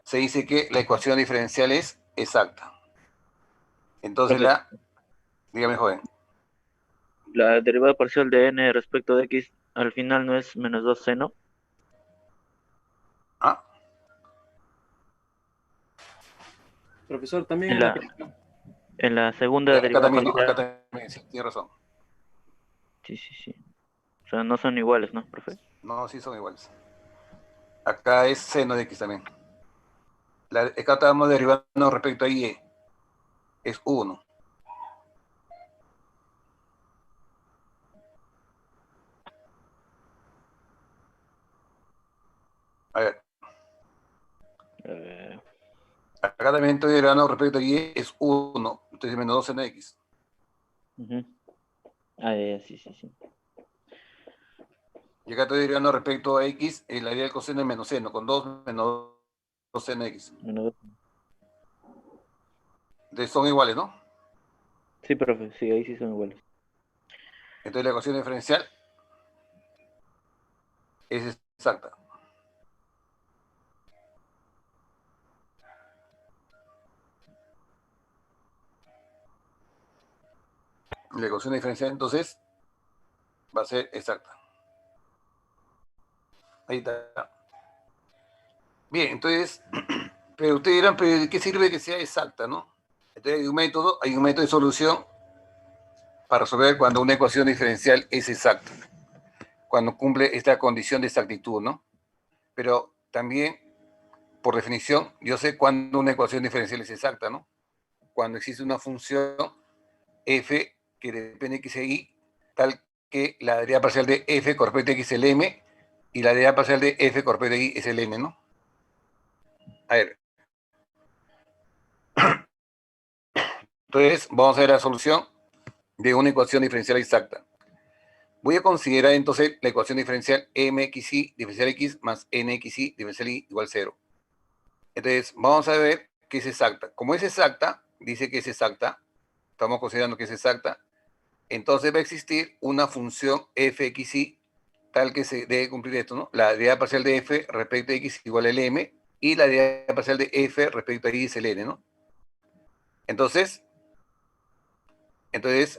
se dice que la ecuación diferencial es exacta. Entonces Profe, dígame, joven. la derivada parcial de n respecto de x al final no es menos 2 seno. ¿Ah? profesor, también En en la la, en la segunda Acá derivada también, parcial. sí, tiene razón. Sí, sí, sí. O sea, no son iguales, ¿no, profe? No, sí son iguales. Acá es seno de x también. Acá estamos derivando respecto a y. Es 1. A ver, Eh, acá también estoy derivando respecto a y es 1. Entonces menos 2 en x. ujú. Ah, ya, sí, sí, sí. Y acá estoy derivando respecto a x, la derivada del coseno es menos seno, con 2 menos 2 en x. Menos 2. Entonces son iguales, ¿no? Sí, profe, sí, ahí sí son iguales. Entonces la ecuación diferencial es exacta. La ecuación diferencial entonces va a ser exacta. Ahí está. Bien, entonces, pero ustedes dirán, pero ¿de qué sirve que sea exacta, no? Entonces hay un método de solución para resolver cuando una ecuación diferencial es exacta, cuando cumple esta condición de exactitud, ¿no? Pero también, por definición, yo sé cuándo una ecuación diferencial es exacta, ¿no? Cuando existe una función f que depende de x e y, tal que la derivada parcial de f con respecto a x es el m, y la derivada parcial de f con respecto a y es el m, ¿no? A ver. Entonces, vamos a ver la solución de una ecuación diferencial exacta. Voy a considerar entonces la ecuación diferencial mxy diferencial x más nxy diferencial y igual 0. Entonces, vamos a ver que es exacta. Como es exacta, dice que es exacta, estamos considerando que es exacta, entonces va a existir una función fxy tal que se debe cumplir esto, ¿no? La derivada parcial de f respecto a x igual al m, y la derivada parcial de f respecto a y es el n, ¿no? Entonces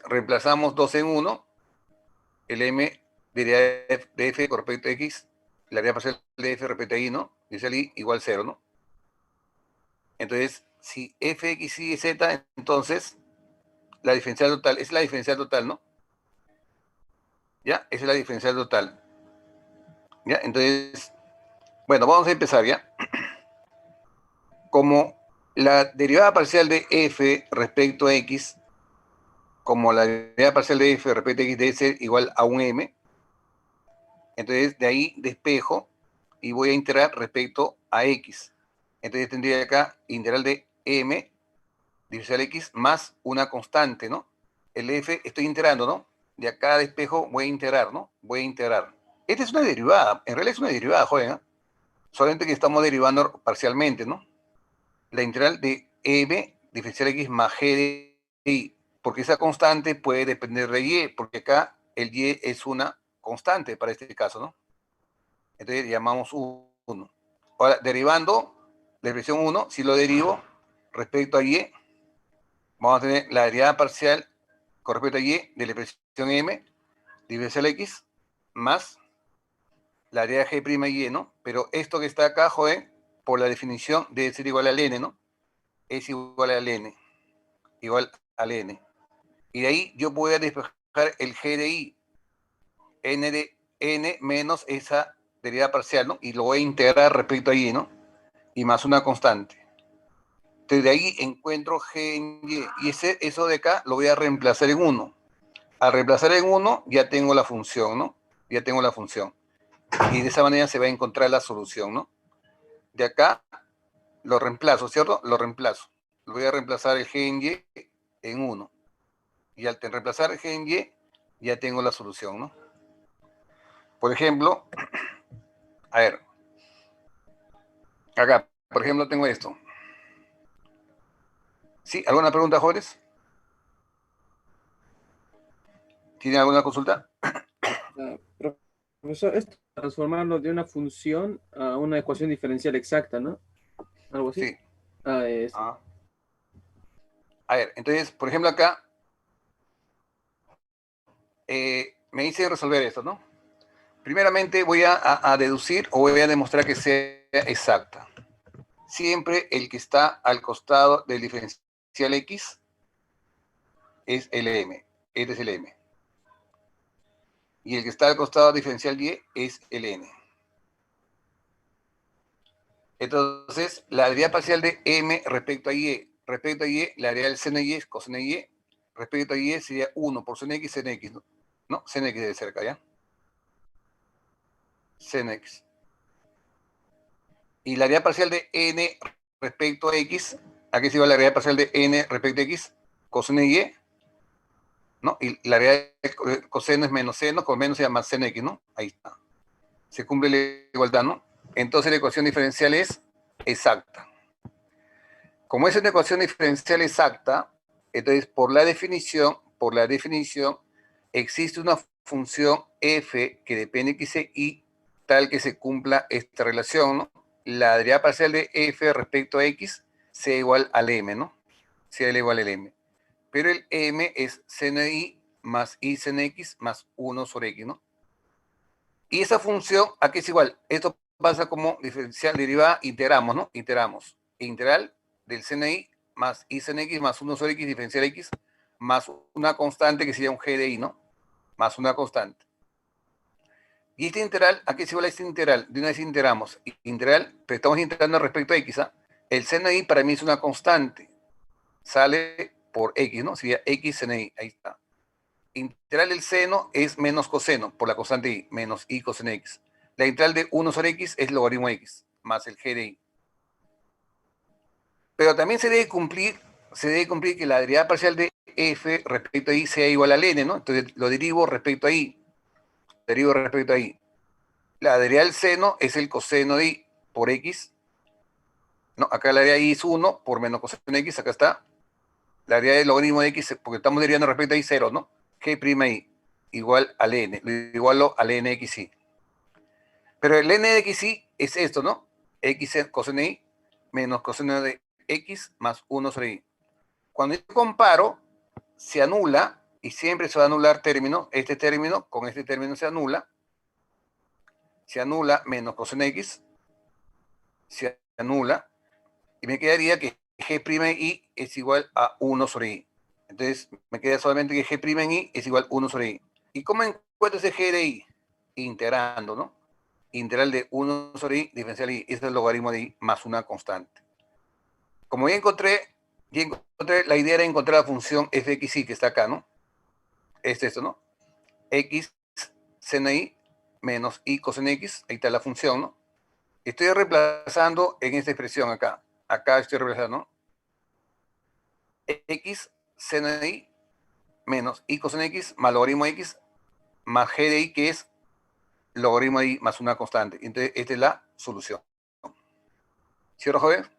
reemplazamos 2 en 1, el m derivada de f con respecto a x, la derivada parcial de f respecto a y, ¿no? Dice el y igual 0, ¿no? Entonces, si fx y z, entonces la diferencial total, es la diferencial total, ¿no? ¿Ya? Esa es la diferencial total. ¿Ya? Entonces, bueno, vamos a empezar, ¿ya? Como la derivada parcial de f respecto a x, como la derivada parcial de f respecto a x debe ser igual a un m, entonces de ahí despejo y voy a integrar respecto a x. Entonces tendría acá integral de m diferencial x más una constante, ¿no? El f estoy integrando, ¿no? De acá despejo voy a integrar, ¿no? Voy a integrar. Esta es una derivada, en realidad es una derivada, joven, ¿eh? Solamente que estamos derivando parcialmente, ¿no? La integral de m diferencial x más g de y, porque esa constante puede depender de y, porque acá el y es una constante para este caso, ¿no? Entonces llamamos 1. Ahora, derivando la expresión 1, si lo derivo respecto a y, vamos a tener la derivada parcial con respecto a y de la expresión m diferencial x más la derivada g' y, ¿no? Pero esto que está acá, joven, por la definición debe ser igual al n, ¿no? Es igual al n, igual al n. Y de ahí yo voy a despejar el g de i, n de n menos esa derivada parcial, ¿no? Y lo voy a integrar respecto a y, ¿no? Y más una constante. Entonces de ahí encuentro g en y. Y eso de acá lo voy a reemplazar en 1. Al reemplazar en 1 ya tengo la función, ¿no? Ya tengo la función. Y de esa manera se va a encontrar la solución, ¿no? De acá lo reemplazo, ¿cierto? Lo reemplazo. Lo voy a reemplazar el g en y en 1. Y al reemplazar el g en y, ya tengo la solución, ¿no? Por ejemplo, a ver, acá, por ejemplo, tengo esto. ¿Sí? ¿Alguna pregunta, jóvenes? ¿Tienen alguna consulta? Profesor, esto es transformarlo de una función a una ecuación diferencial exacta, ¿no? Algo así. Sí. Es Ah. A ver, entonces, por ejemplo, acá me hice resolver esto, ¿no? Primeramente voy a deducir o voy a demostrar que sea exacta. Siempre el que está al costado del diferencial x es el m. Este es el m. Y el que está al costado del diferencial y es el n. Entonces, la derivada parcial de m respecto a y, la derivada del seno de y es coseno de y, respecto a y sería 1 por seno x, seno x, ¿no? No, seno x de cerca, ¿ya? Seno x. Y la derivada parcial de n respecto a x, aquí se va la derivada parcial de n respecto a x, coseno de y, ¿no? Y la derivada de coseno es menos seno, con menos se llama seno x, ¿no? Ahí está. Se cumple la igualdad, ¿no? Entonces la ecuación diferencial es exacta. Como es una ecuación diferencial exacta, entonces por la definición, existe una función f que depende de x e y tal que se cumpla esta relación, ¿no? La derivada parcial de f respecto a x sea igual al m, ¿no? Sea igual al m. Pero el m es seno de y más y seno x más 1 sobre x, ¿no? Y esa función, aquí es igual. Esto pasa como diferencial derivada, integramos, ¿no? Integramos. Integral del seno de y más y seno x más 1 sobre x, diferencial x, más una constante que sería un g de y, ¿no? Más una constante. Y este integral, aquí es igual a este integral. De una vez integramos. Integral, pero estamos integrando respecto a x, ¿ah? El seno de y para mí es una constante. Sale por x, ¿no? Sería x seno de y. Ahí está. integral del seno es menos coseno por la constante y, menos i coseno x. La integral de 1 sobre x es logaritmo de x, más el g de i. Pero también se debe cumplir que la derivada parcial de f respecto a i sea igual al n, ¿no? Entonces lo derivo respecto a i. La derivada del seno es el coseno de i por x. No, acá la derivada de i es 1 por menos coseno de x, acá está. La derivada del logaritmo de x, porque estamos derivando respecto a i 0, ¿no? G' igual al n, lo igualo al nxi. Pero el nxi es esto, ¿no? X coseno de i menos coseno de x más 1 sobre i. Cuando yo comparo, se anula, y siempre se va a anular término, este término con este término se anula menos coseno de x, se anula, y me quedaría que G' es igual a 1 sobre i. Entonces, me queda solamente que G' es igual a 1 sobre i. ¿Y cómo encuentro ese G de i? Integrando, ¿no? Integral de 1 sobre i, diferencial i, es el logaritmo de i más una constante. Como ya encontré, la idea era encontrar la función fxi que está acá, ¿no? Esto, ¿no? X seno i menos i coseno x, ahí está la función, ¿no? Estoy reemplazando en esta expresión acá. Acá estoy reemplazando, ¿no? X seno de i menos i coseno x más logaritmo de x más g de i, que es logaritmo de i más una constante. Entonces, esta es la solución. ¿Cierto, joven?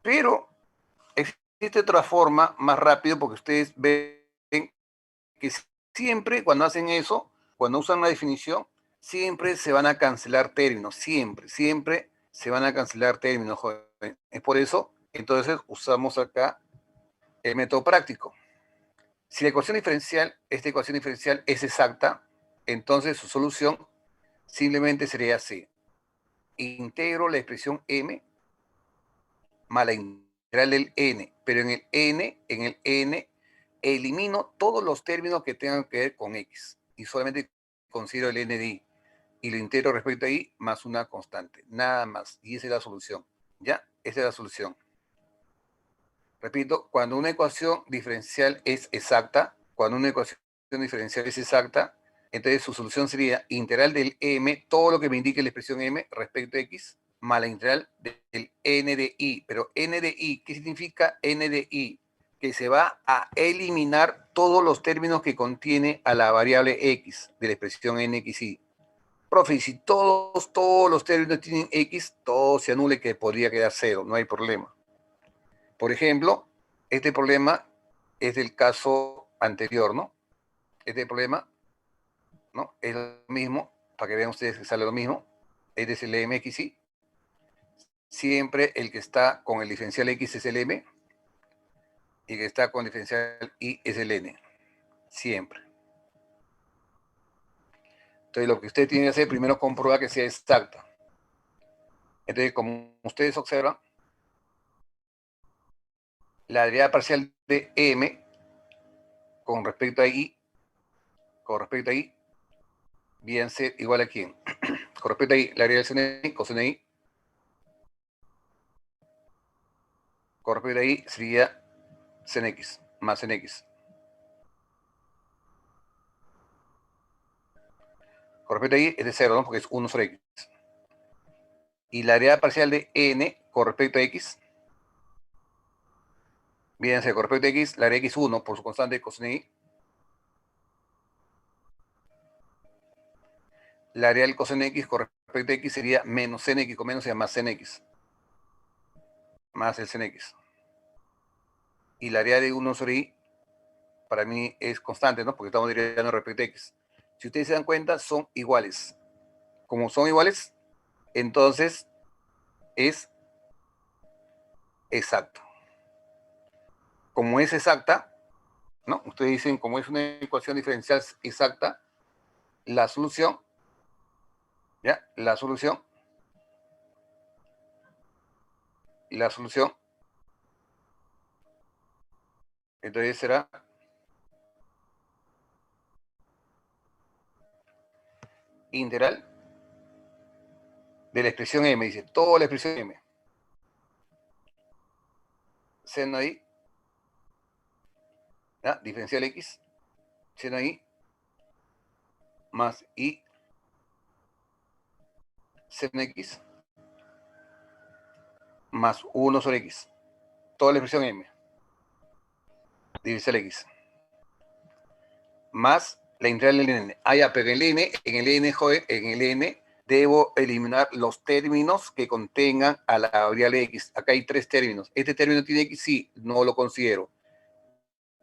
Pero existe otra forma más rápido, porque ustedes ven que siempre cuando hacen eso, cuando usan la definición, siempre se van a cancelar términos, siempre se van a cancelar términos, joven. Es por eso, entonces, usamos acá el método práctico. Si la ecuación diferencial, esta ecuación diferencial es exacta, entonces su solución simplemente sería así. Integro la expresión m más la integral del n, pero en el n elimino todos los términos que tengan que ver con x y solamente considero el n de i y lo integro respecto a i más una constante, nada más, y esa es la solución. ¿Ya? Esa es la solución. Repito, cuando una ecuación diferencial es exacta, entonces su solución sería integral del m, todo lo que me indique la expresión m respecto a x, más la integral del n de i. Pero n de i, ¿qué significa n de i? Que se va a eliminar todos los términos que contiene a la variable x de la expresión nxi. Profe, si todos los términos tienen x, todo se anule, que podría quedar cero, no hay problema. Por ejemplo, este problema es del caso anterior, ¿no? Este problema, ¿no? Es lo mismo, para que vean ustedes que sale lo mismo. Este es el mxi. Siempre el que está con el diferencial x es el m y el que está con el diferencial y es el n. Siempre. Entonces, lo que usted tiene que hacer primero es comprobar que sea exacta. Entonces, como ustedes observan, la derivada parcial de m con respecto a i, bien ser igual a quién. Con respecto a i, la derivada del seno de i, coseno de i, con respecto a i sería sen x más sen x. Con respecto a i es de 0, ¿no? Porque es 1 sobre x. Y la derivada parcial de n con respecto a x, bien ser con respecto a x, la derivada de x1 por su constante coseno de i. La derivada del coseno de x con respecto a x sería menos sen x, con menos sería más sen x. Más el sen x. Y la derivada de 1 sobre i, para mí es constante, ¿no? Porque estamos derivando respecto a x. Si ustedes se dan cuenta, son iguales. Como son iguales, entonces es exacto. Como es exacta, ¿no? Ustedes dicen, como es una ecuación diferencial exacta, la solución, ¿ya? La solución, entonces será integral de la expresión m, dice, toda la expresión m. Seno i ¿ya? Diferencial X, seno I, más I, seno X, más 1 sobre X. Toda la expresión M, diferencial X. Más la integral del n. Ah, ya, pero en el n, joder, en el n debo eliminar los términos que contengan a la variable x. Acá hay 3 términos. Este término tiene x, sí, no lo considero.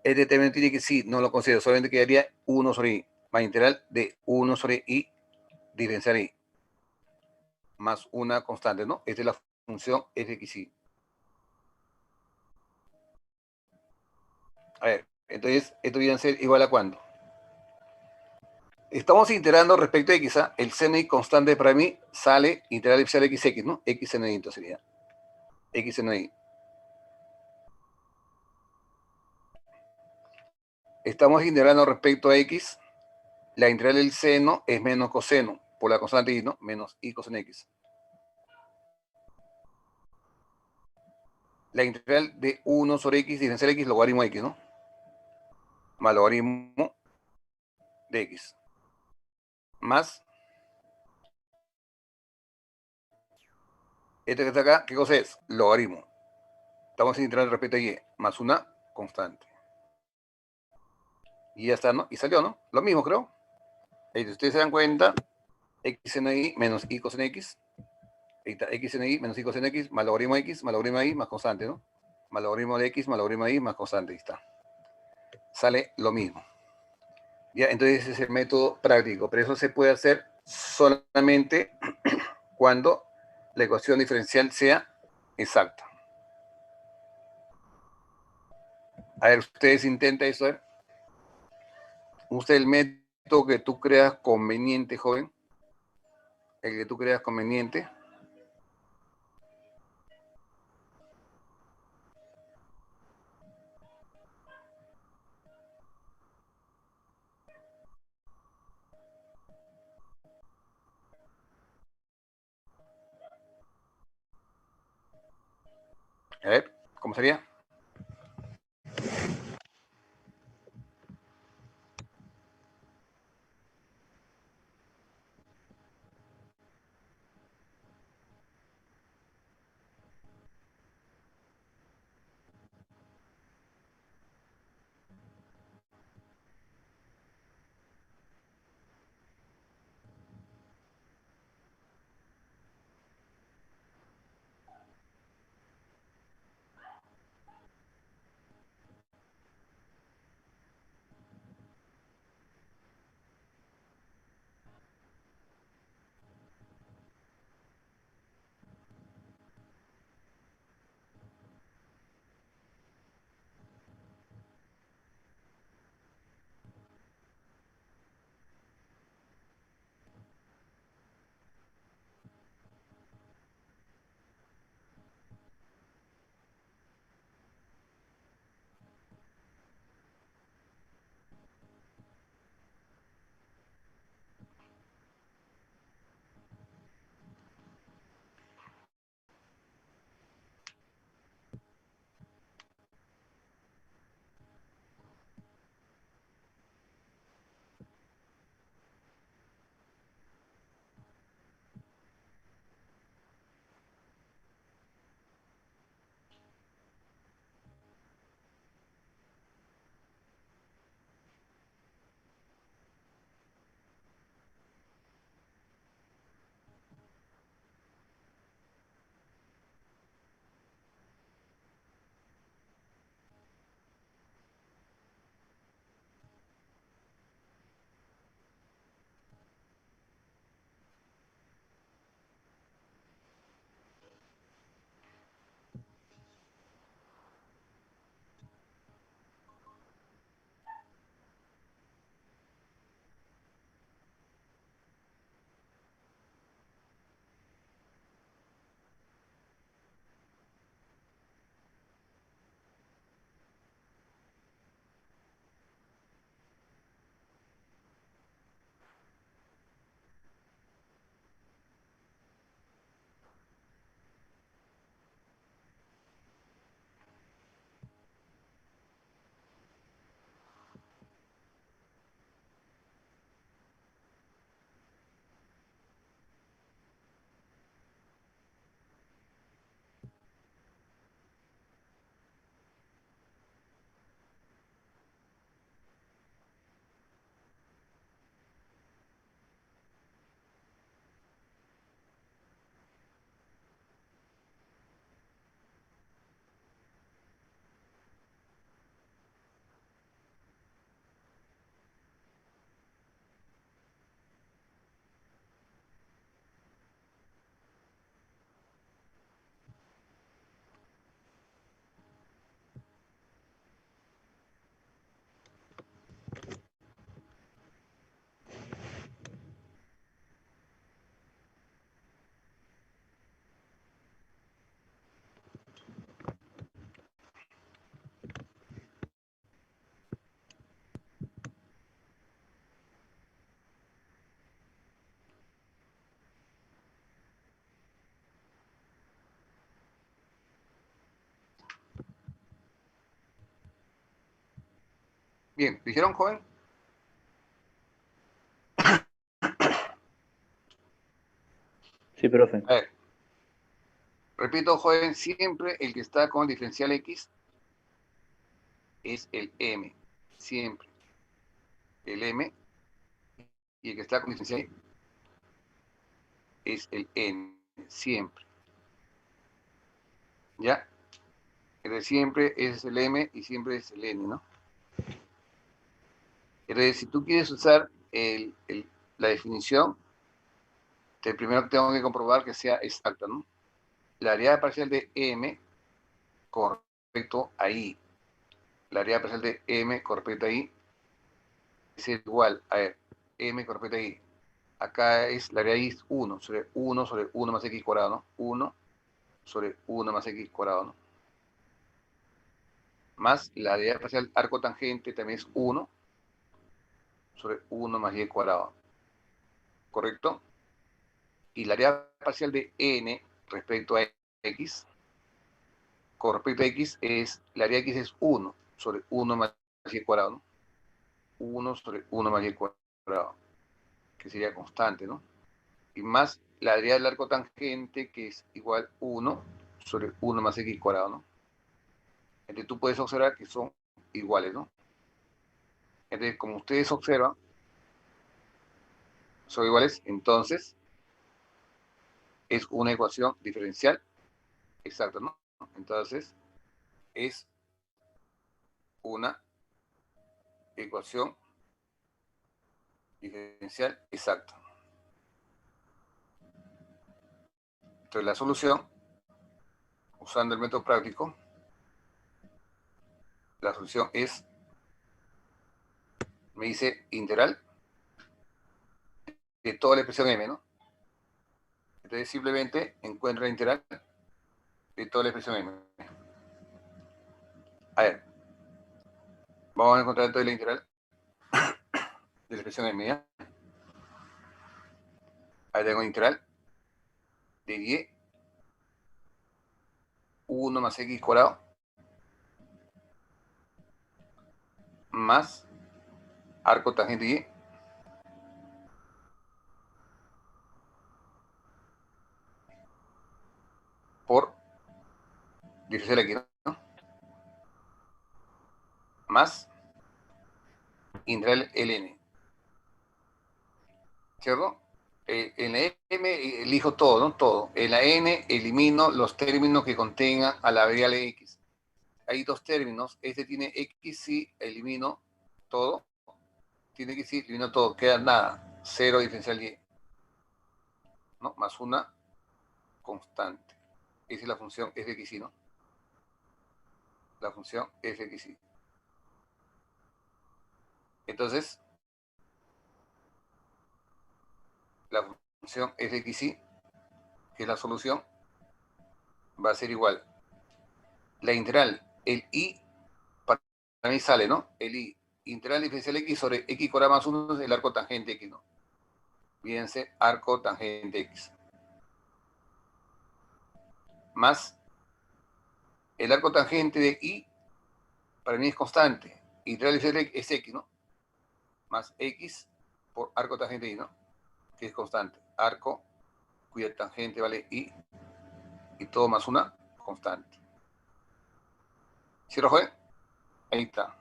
Este término tiene x, sí, no lo considero. Solamente quedaría 1 sobre i. Más integral de 1 sobre i diferencial i. Más una constante, ¿no? Esta es la función fxy. A ver, entonces, esto viene a ser igual a ¿cuánto? Estamos integrando respecto a x, ¿ah? El seno y constante para mí sale integral epsilon xx, ¿no? X seno y, entonces sería x seno y. Estamos integrando respecto a x, la integral del seno es menos coseno, por la constante y, ¿no? Menos i coseno x. La integral de 1 sobre x, diferencial x, logaritmo de x, ¿no? Más logaritmo de x. Más este que está acá, ¿qué cosa es? Logaritmo. Estamos integrando respecto a y, más una constante. Y ya está, ¿no? Y salió, ¿no? Lo mismo, creo. Ahí, si ustedes se dan cuenta, x seno y menos i coseno x. Ahí está, x seno y menos i coseno x, más logaritmo de x, más logaritmo de y, más constante, ¿no? Más logaritmo de x, más logaritmo de y, más constante. Ahí está. Sale lo mismo. Ya, entonces ese es el método práctico, pero eso se puede hacer solamente cuando la ecuación diferencial sea exacta. A ver, ustedes intentan eso, ¿eh? Usa el método que tú creas conveniente, joven. El que tú creas conveniente. A ver, ¿cómo sería? Bien, ¿dijeron, joven? Sí, profe. A ver, repito, joven, siempre el que está con el diferencial X es el M. Siempre. El M. Y el que está con el diferencial Y es el N. Siempre. ¿Ya? Entonces siempre es el M y siempre es el N, ¿no? Entonces, si tú quieres usar la definición, primero tengo que comprobar que sea exacta, ¿no? La área parcial de M con respecto a I. La área parcial de M con respecto a I es igual, a ver, M con respecto a I. Acá es la área I es 1 sobre 1 más X cuadrado, ¿no? 1 sobre 1 más X cuadrado, ¿no? Más la área parcial arco tangente también es 1 sobre 1 más Y cuadrado. ¿Correcto? Y la área parcial de N respecto a X, con respecto a X, la área X es 1 sobre 1 más Y cuadrado, ¿no? 1 sobre 1 más Y cuadrado, que sería constante, ¿no? Y más la área del arco tangente, que es igual 1 sobre 1 más X cuadrado, ¿no? Entonces tú puedes observar que son iguales, ¿no? Entonces, como ustedes observan, son iguales, entonces es una ecuación diferencial exacta, ¿no? Entonces, es una ecuación diferencial exacta. Entonces, la solución, usando el método práctico, la solución es, me dice integral de toda la expresión m, ¿no? Entonces, simplemente encuentro la integral de toda la expresión m. A ver, vamos a encontrar entonces la integral de la expresión m, ¿ya? Ahí tengo integral de y 1 más x cuadrado más arco tangente y por diferencial aquí, ¿no? Más integral ln, ¿cierto? En la m elijo todo, ¿no? Todo. En la n elimino los términos que contengan a la variable x. Hay dos términos. Este tiene x, sí, elimino todo. Tiene x, sí, elimino todo. Queda nada. 0 diferencial y, ¿no? Más una constante. Esa es la función f de x, ¿no? La función f de x. Entonces, la función f de x, que es la solución, va a ser igual. La integral, el i, para mí sale, ¿no? El i, integral diferencial x sobre x cuadrado más 1 es el arco tangente x, ¿no? Fíjense, arco tangente x. Más el arco tangente de i, para mí es constante. Integral diferencial es x, ¿no? Más x por arco tangente y, ¿no? Que es constante. Arco cuya tangente vale y todo más una constante. ¿Cierto, joven? Ahí está.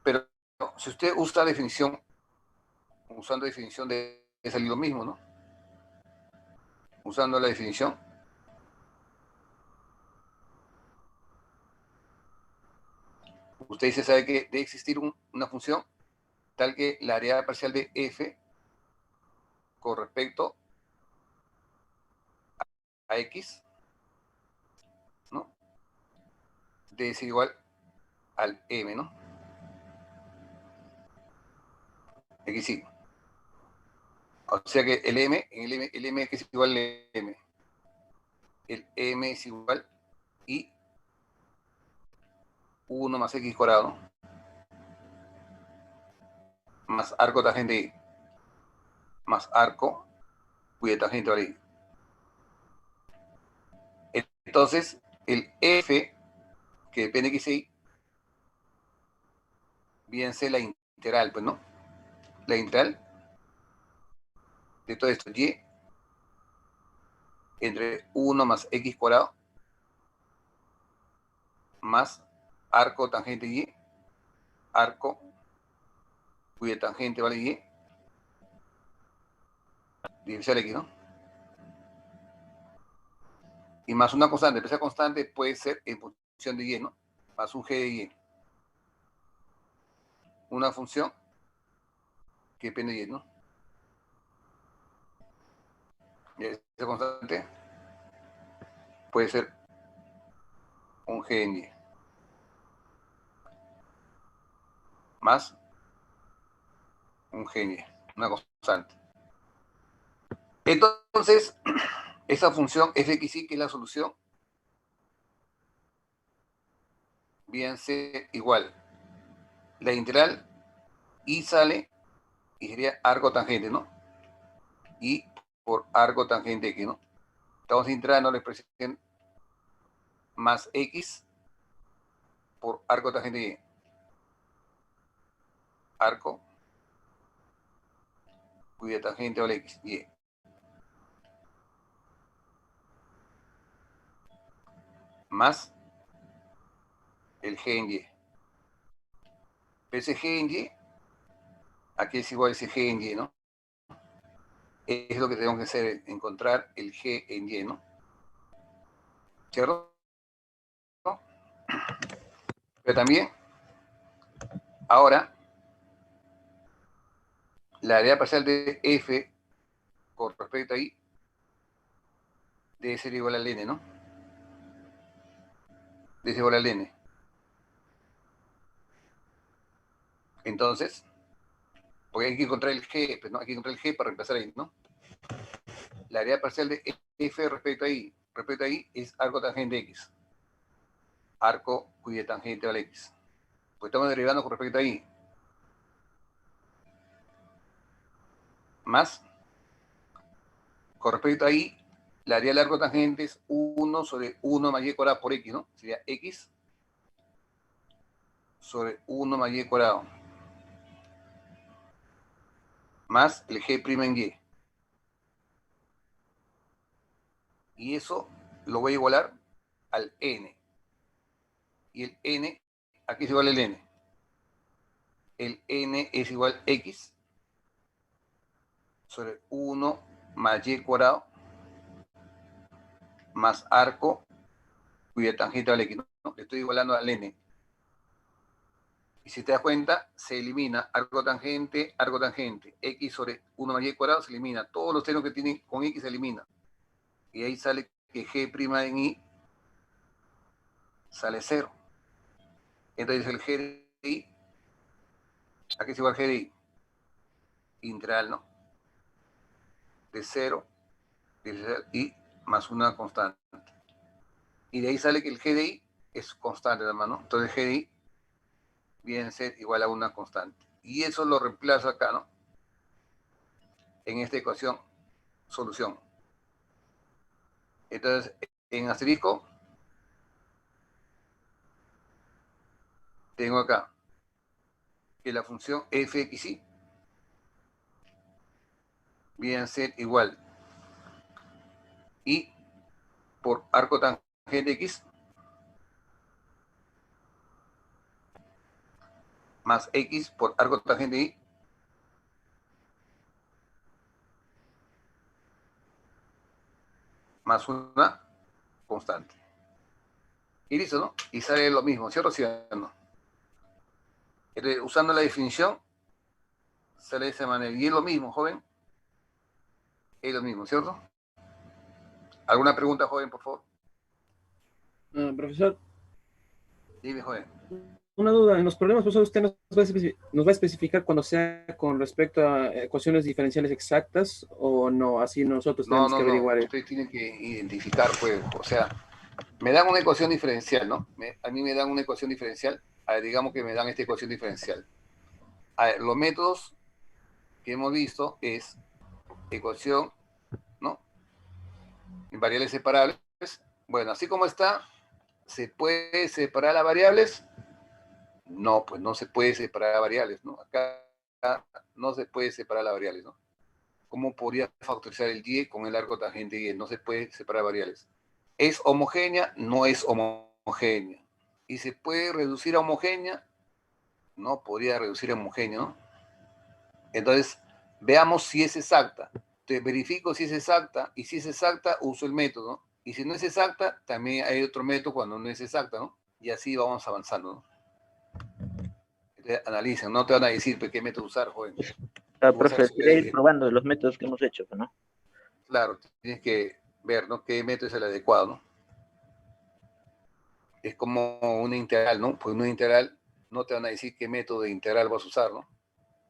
Pero si usted usa definición, usando definición de salir lo mismo, ¿no? Usando la definición, usted dice, sabe que debe existir una función tal que la área parcial de f con respecto a x, ¿no? Debe ser igual al m, ¿no? Aquí sí. O sea que el m que es igual al m. El m es igual y 1 más x cuadrado más arco tangente y más arco cuya tangente vale y. Entonces, el f, que depende de x y, bien sea la integral, pues, ¿no? La integral de todo esto, y entre 1 más x cuadrado más arco tangente y, arco cuya tangente vale y, divisor x, ¿no? Y más una constante, pero esa constante puede ser en función de y, ¿no? Más un g de y. Una función que depende de y, ¿no? Y esa constante puede ser un g en y. Más un g en y. Una constante. Entonces, esa función fxy, que es la solución, bien ser igual. La integral y sale y sería arco tangente, ¿no? Y por arco tangente x, ¿no? Estamos integrando la expresión más x por arco tangente y. Arco cuya tangente vale x, y. Más el g en y. Ese g en y, aquí es igual a ese g en y, ¿no? Es lo que tenemos que hacer, encontrar el g en y, ¿no? ¿Cierto? Pero también, ahora, la área parcial de f con respecto a y debe ser igual al n, ¿no? Debe ser igual al n. Entonces, porque hay que encontrar el g, pues, ¿no? Hay que encontrar el g para reemplazar ahí, ¿no? La área parcial de f respecto a y es arco tangente x. Arco cuya tangente vale x. Pues estamos derivando con respecto a y. Más, con respecto a y, la área del arco tangente es 1 sobre 1 más y cuadrado por x, ¿no? Sería x sobre 1 más y cuadrado. Más el g' en y. Y eso lo voy a igualar al n. Y el n, aquí es igual al n. El n es igual a x sobre 1 más y cuadrado más arco cuya tangente vale x, ¿no? Le estoy igualando al n. Y si te das cuenta, se elimina arco tangente, x sobre 1 más y cuadrado se elimina. Todos los términos que tienen con x se eliminan. Y ahí sale que g' en y sale 0. Entonces el g de y, aquí es igual a g de y, integral, ¿no? De 0, y más una constante. Y de ahí sale que el g de y es constante, hermano. Entonces g de y viene a ser igual a una constante. Y eso lo reemplazo acá, ¿no? En esta ecuación, solución. Entonces, en asterisco, tengo acá que la función fxy viene a ser igual y por arco tangente x más x por arco tangente y más una constante. Y listo, ¿no? Y sale lo mismo, ¿cierto? ¿Sí o no? Entonces, usando la definición, sale de esa manera. Y es lo mismo, joven. Es lo mismo, ¿cierto? ¿Alguna pregunta, joven, por favor? Profesor, Dime, joven. una duda. En los problemas, profesor, usted nos va a especificar cuando sea con respecto a ecuaciones diferenciales exactas o no. Así nosotros No, tenemos que averiguar. Ustedes tienen que identificar, pues, o sea, me dan una ecuación diferencial, ¿no? A mí me dan una ecuación diferencial. A ver, digamos que me dan esta ecuación diferencial. A ver, los métodos que hemos visto es ecuación, ¿no? En variables separables. Bueno, así como está, se puede separar las variables No, pues no se puede separar variables, ¿no? Acá no se puede separar las variables, ¿no? ¿Cómo podría factorizar el y con el arco tangente y? No se puede separar variables. ¿Es homogénea? No es homogénea. ¿Y se puede reducir a homogénea? No podría reducir a homogénea, ¿no? Entonces, veamos si es exacta. Entonces, verifico si es exacta, y si es exacta, uso el método, ¿no? Y si no es exacta, también hay otro método cuando no es exacta, ¿no? Y así vamos avanzando, ¿no? Entonces, analicen, no te van a decir pues, qué método usar, joven. Tú vas a Profe, sería ir resolver, probando los métodos que hemos hecho, ¿no? claro, tienes que ver, ¿no? Qué método es el adecuado, ¿no? Es como una integral, ¿no? Pues una integral no te van a decir qué método de integral vas a usar, ¿no?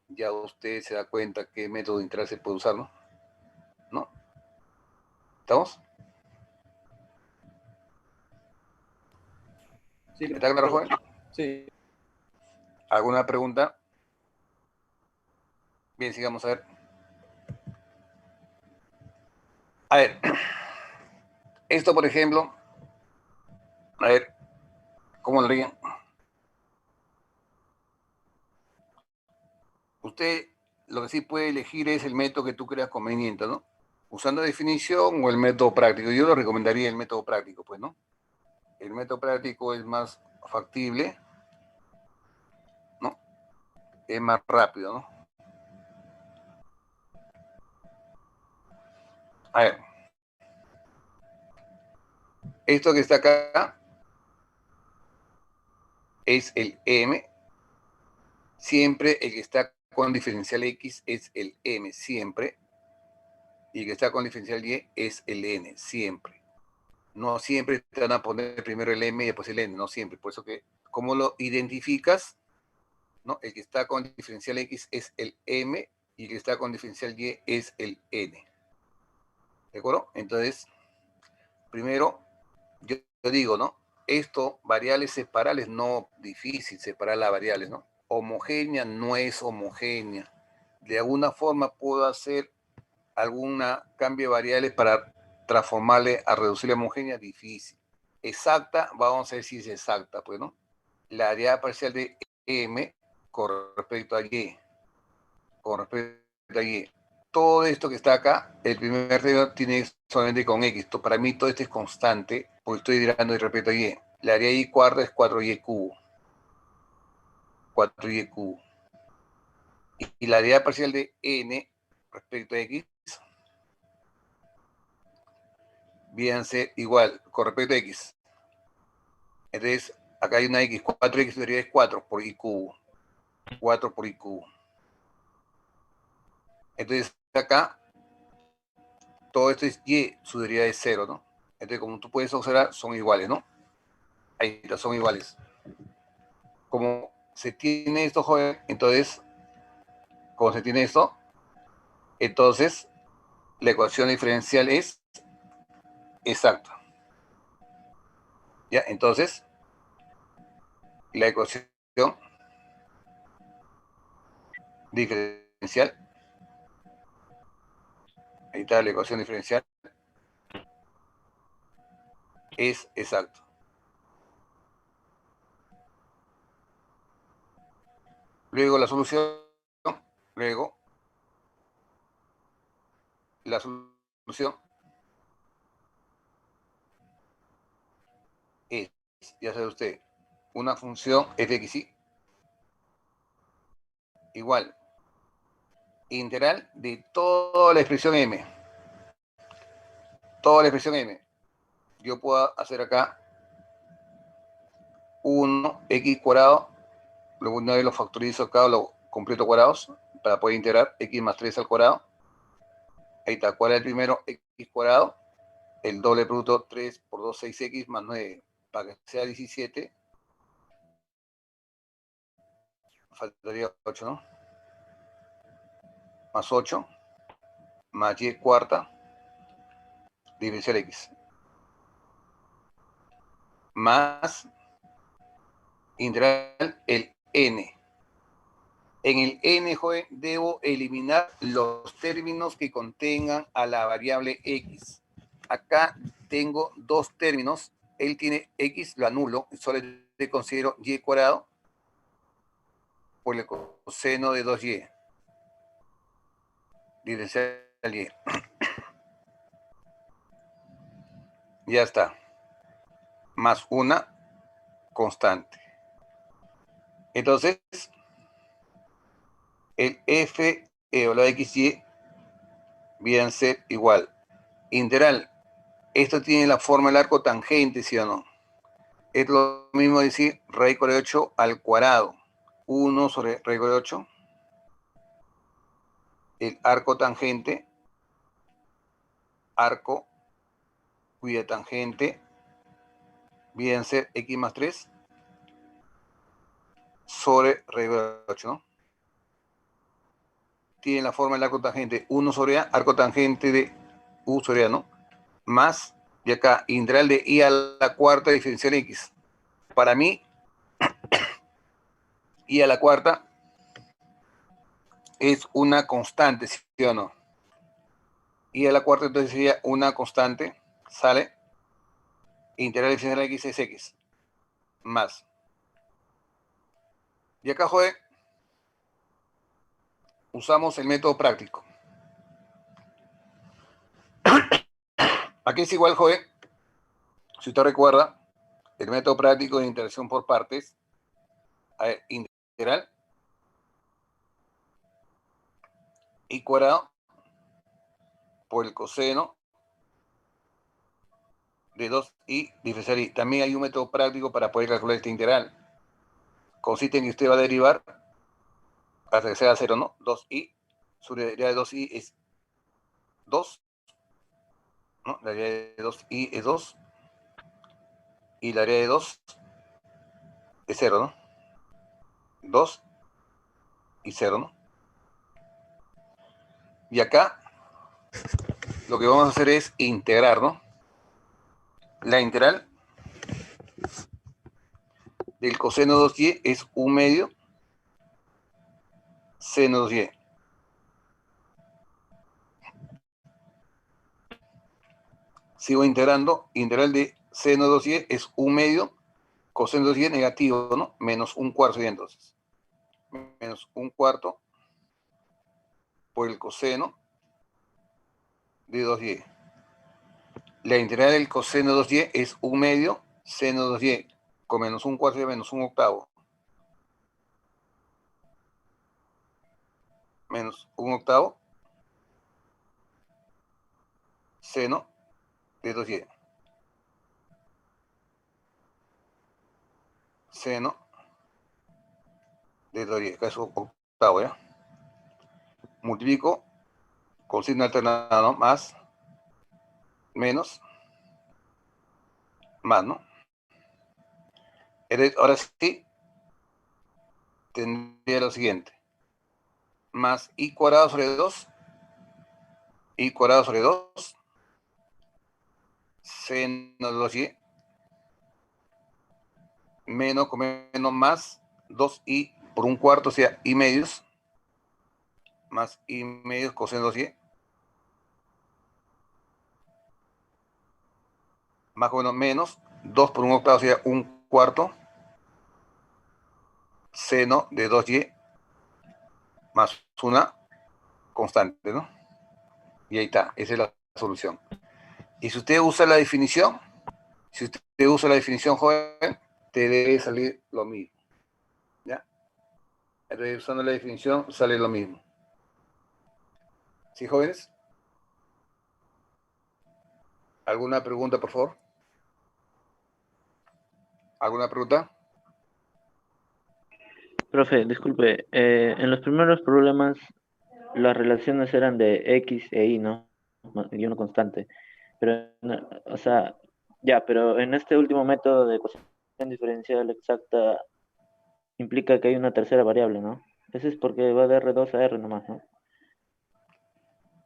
Ya usted se da cuenta qué método de integral se puede usar, ¿no? ¿No? ¿Estamos? Sí, ¿Está claro, joven? sí. ¿Alguna pregunta? Bien, sigamos a ver. A ver, esto por ejemplo, a ver, ¿cómo lo harían? Usted lo que sí puede elegir es el método que tú creas conveniente, ¿no? Usando definición o el método práctico. Yo lo recomendaría el método práctico, pues, ¿no? El método práctico es más factible, ¿no? Es más rápido, ¿no? A ver, esto que está acá es el M. Siempre el que está con diferencial X es el M, siempre. Y el que está con diferencial Y es el N, siempre. No siempre te van a poner primero el M y después el N, no siempre. Por eso que, ¿cómo lo identificas? ¿No? El que está con diferencial X es el M y el que está con diferencial Y es el N. ¿De acuerdo? Entonces, primero, yo digo, ¿no? Esto, variables separables, no difícil separar las variables, ¿no? Homogénea no es homogénea. De alguna forma puedo hacer alguna cambio de variables para transformarle a reducirle a homogénea, difícil. Exacta, vamos a ver si es exacta, pues, ¿no? La área parcial de M con respecto a Y. Con respecto a Y. Todo esto que está acá, el primer término tiene solamente con X. Para mí todo esto es constante, porque estoy derivando de respecto a Y. La área Y cuarta es 4Y cubo. 4Y cubo. Y la área parcial de N respecto a X viene a ser igual con respecto a X. Entonces, acá hay una X, 4X, su deriva es 4 por Y cubo. 4 por Y cubo. Entonces, acá, todo esto es Y, su deriva es 0, ¿no? Entonces, como tú puedes observar, son iguales, ¿no? Ahí está, son iguales. Como se tiene esto, joven, entonces, como se tiene esto, entonces, la ecuación diferencial es exacta. ¿Ya? Entonces, la ecuación diferencial, ahí está la ecuación diferencial, es exacto. Luego la solución, luego la solución es, ya sabe usted, una función fxy igual integral de toda la expresión m. Toda la expresión m. Yo puedo hacer acá 1x cuadrado, luego una vez lo factorizo acá, lo completo cuadrados, para poder integrar x más 3 al cuadrado. Ahí está, ¿cuál es el primero? X cuadrado, el doble producto 3 por 2, 6x más 9, para que sea 17. Faltaría 8, ¿no? Más 8, más y cuarta, diferencial x. Más integral el n. En el n, joven, debo eliminar los términos que contengan a la variable x. Acá tengo dos términos. Él tiene x, lo anulo, solo le considero y cuadrado. por el coseno de 2y. Diferencial y. Ya está. Más una constante. Entonces, el f o la xy viene a ser igual. Integral. Esto tiene la forma del arco tangente, ¿sí o no? Es lo mismo decir raíz cuadrada de 8 al cuadrado. 1 sobre raíz cuadrada de 8. El arco tangente. Arco cuya tangente viene a ser x más 3 sobre raíz cuadrada de 8, ¿no? Tiene la forma del arco tangente 1 sobre a, arco tangente de u sobre a, ¿no? Más, y acá, integral de y a la cuarta diferencial x. Para mí, y a la cuarta es una constante, ¿sí o no? Y a la cuarta entonces sería una constante, sale, integral de diferencial x es x, más. Y acá, joder, usamos el método práctico. Aquí es igual, joder, si usted recuerda, el método práctico de interacción por partes, a ver, integral y cuadrado por el coseno de 2i diferencial y. También hay un método práctico para poder calcular este integral. Consiste en que usted va a derivar hasta que sea 0, ¿no? 2i, su deriva de 2i es 2, ¿no? La deriva de 2i es 2, y la deriva de 2 es 0, ¿no? 2 y 0, ¿no? Y acá lo que vamos a hacer es integrar, ¿no? La integral del coseno 2y es 1 medio seno 2y. Sigo integrando, integral de seno 2y es 1 medio coseno 2y negativo, ¿no? Menos 1/4 sería entonces. Menos 1/4 por el coseno de 2y. La integral del coseno 2y es 1 medio seno 2y con menos 1/4 menos 1/8. Menos 1/8 seno de 2y. Seno de 2y. Acá es octavo, ¿ya? Multiplico con signo alternado, ¿no? Más, menos, más, ¿no? Ahora sí, tendría lo siguiente. Más i cuadrado sobre 2, i cuadrado sobre 2, seno de 2y, menos con menos más 2i por 1/4, o sea, i medios, más i medios coseno 2y, más o menos menos 2 por 1/8, o sea, 1/4 seno de 2y, más una constante, ¿no? Y ahí está, esa es la solución. Y si usted usa la definición, joven, te debe salir lo mismo. ¿Ya? Entonces, usando la definición, sale lo mismo. ¿Sí, jóvenes? ¿Alguna pregunta, por favor? ¿Alguna pregunta? Profe, disculpe, en los primeros problemas las relaciones eran de X e Y, ¿no? Y uno constante. Pero, o sea, ya, pero en este último método de ecuación diferencial exacta implica que hay una tercera variable, ¿no? Ese es porque va de R2 a R nomás, ¿no?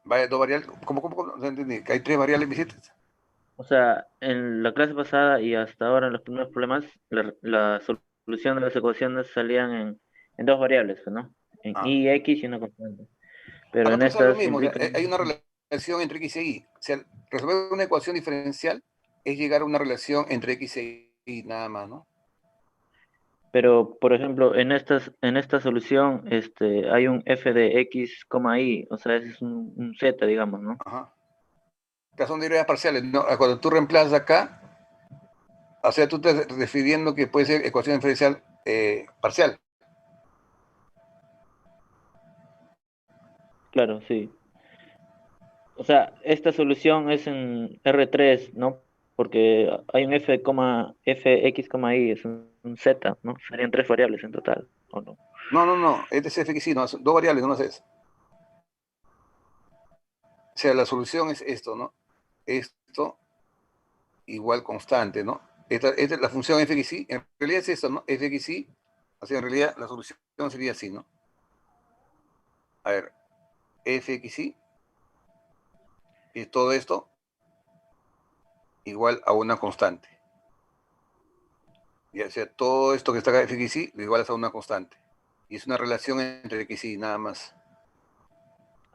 Vaya, dos variables. ¿Cómo? No entendí. ¿Que hay tres variables visitas? O sea, en la clase pasada y hasta ahora en los primeros problemas, la solución de las ecuaciones salían en dos variables, ¿no? En Ah. Y, X y una constante. Pero No, en pero sale lo estas mismo. O sea, implican... hay una relación entre X e Y. O sea, resolver una ecuación diferencial es llegar a una relación entre X e Y nada más, ¿no? Pero, por ejemplo, en esta solución hay un f de x, y, o sea, es un z, digamos, ¿no? Ajá. Estas son derivas parciales, ¿no? Cuando tú reemplazas acá, o sea, tú estás refiriendo que puede ser ecuación diferencial parcial. Claro, sí. O sea, esta solución es en R3, ¿no? Porque hay un fx, y, es un z, ¿no? Serían tres variables en total, ¿o no? No, este es fx, no, son dos variables, no es eso. O sea, la solución es esto, ¿no? Esto igual constante, ¿no? Esta es la función fxy, en realidad es esto, ¿no? Fxy, o sea, en realidad la solución sería así, ¿no? A ver, fxy y todo esto igual a una constante. Y o sea, todo esto que está acá fxy igual a una constante. Y es una relación entre xy, nada más.